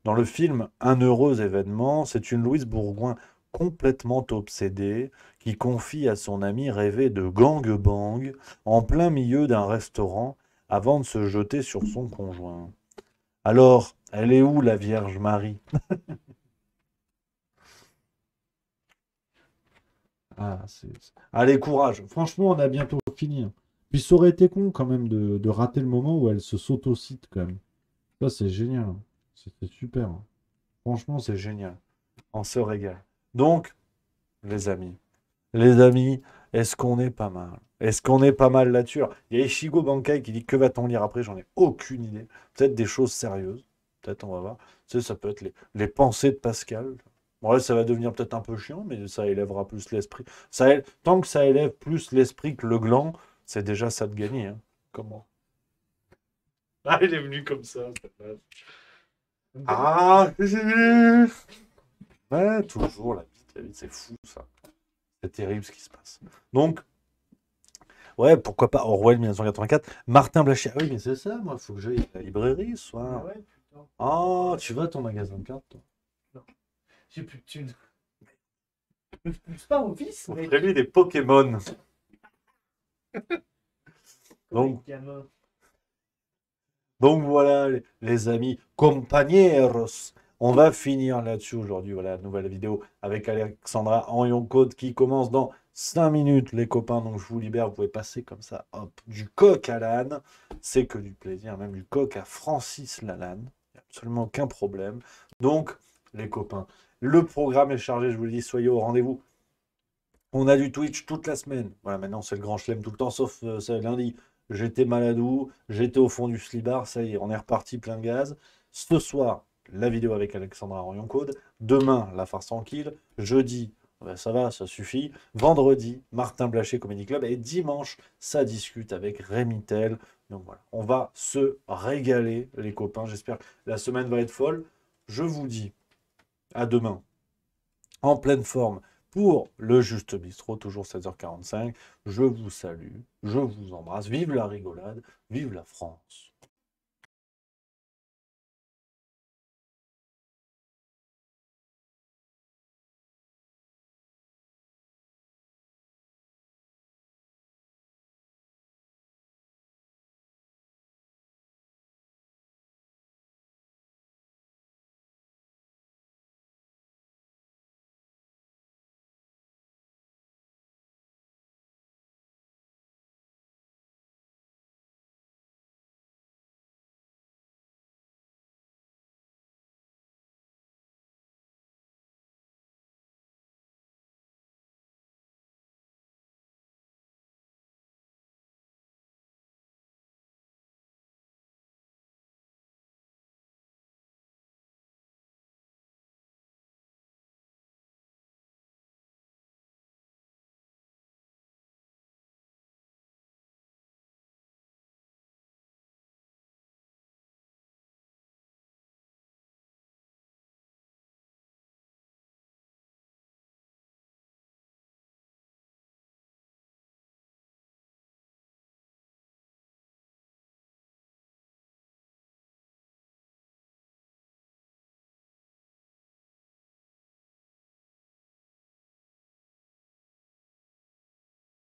Dans le film Un heureux événement, c'est une Louise Bourgoin complètement obsédée qui confie à son ami rêver de gangbang en plein milieu d'un restaurant avant de se jeter sur son conjoint. Alors, elle est où la Vierge Marie? Allez, courage. Franchement, on a bientôt fini. Puis ça aurait été con quand même de rater le moment où elle se s'autocite quand même. Ça, c'est génial. C'était super. Franchement, c'est génial. On se régale. Donc, les amis, est-ce qu'on est pas mal? Est-ce qu'on est pas mal là-dessus? Il y a Ishigo Bankai qui dit que va-t-on lire après? J'en ai aucune idée. Peut-être des choses sérieuses. Peut-être, on va voir. Tu sais, ça peut être les pensées de Pascal. Bon, là, ça va devenir peut-être un peu chiant, mais ça élèvera plus l'esprit. Tant que ça élève plus l'esprit que le gland, c'est déjà ça de gagner. Hein. Comment? Ah, il est venu comme ça. Ah, ouais, toujours la vie, c'est fou ça. C'est terrible ce qui se passe. Donc, ouais, pourquoi pas Orwell 1984, Martin Blachier. Ah oui, mais c'est ça, moi, il faut que j'aille à la librairie ce soir. Ah, tu vas à ton magasin de cartes, toi? Non. J'ai plus de thunes. Je pousse pas au vice, On mais. ferait lui des Pokémon. Donc voilà, les amis, compañeros. On va finir là-dessus aujourd'hui. Voilà, nouvelle vidéo avec Alexandra Henrion-Côte qui commence dans 5 minutes, les copains. Donc je vous libère, vous pouvez passer comme ça, hop, du coq à l'âne. C'est que du plaisir, même du coq à Francis Lalanne. Il n'y a absolument aucun problème. Donc, les copains, le programme est chargé, je vous le dis, soyez au rendez-vous. On a du Twitch toute la semaine. Voilà, maintenant c'est le grand chelem tout le temps, sauf lundi. J'étais maladou, j'étais au fond du slibard, ça y est, on est reparti plein de gaz. Ce soir, la vidéo avec Alexandra Orion-Code. Demain, la farce tranquille. Jeudi, ben ça va, ça suffit. Vendredi, Martin Blachier Comedy Club. Et dimanche, ça discute avec Rémi Tell. Donc voilà, on va se régaler, les copains. J'espère que la semaine va être folle. Je vous dis à demain, en pleine forme, pour le Juste Bistrot, toujours 16h45. Je vous salue, je vous embrasse. Vive la rigolade, vive la France.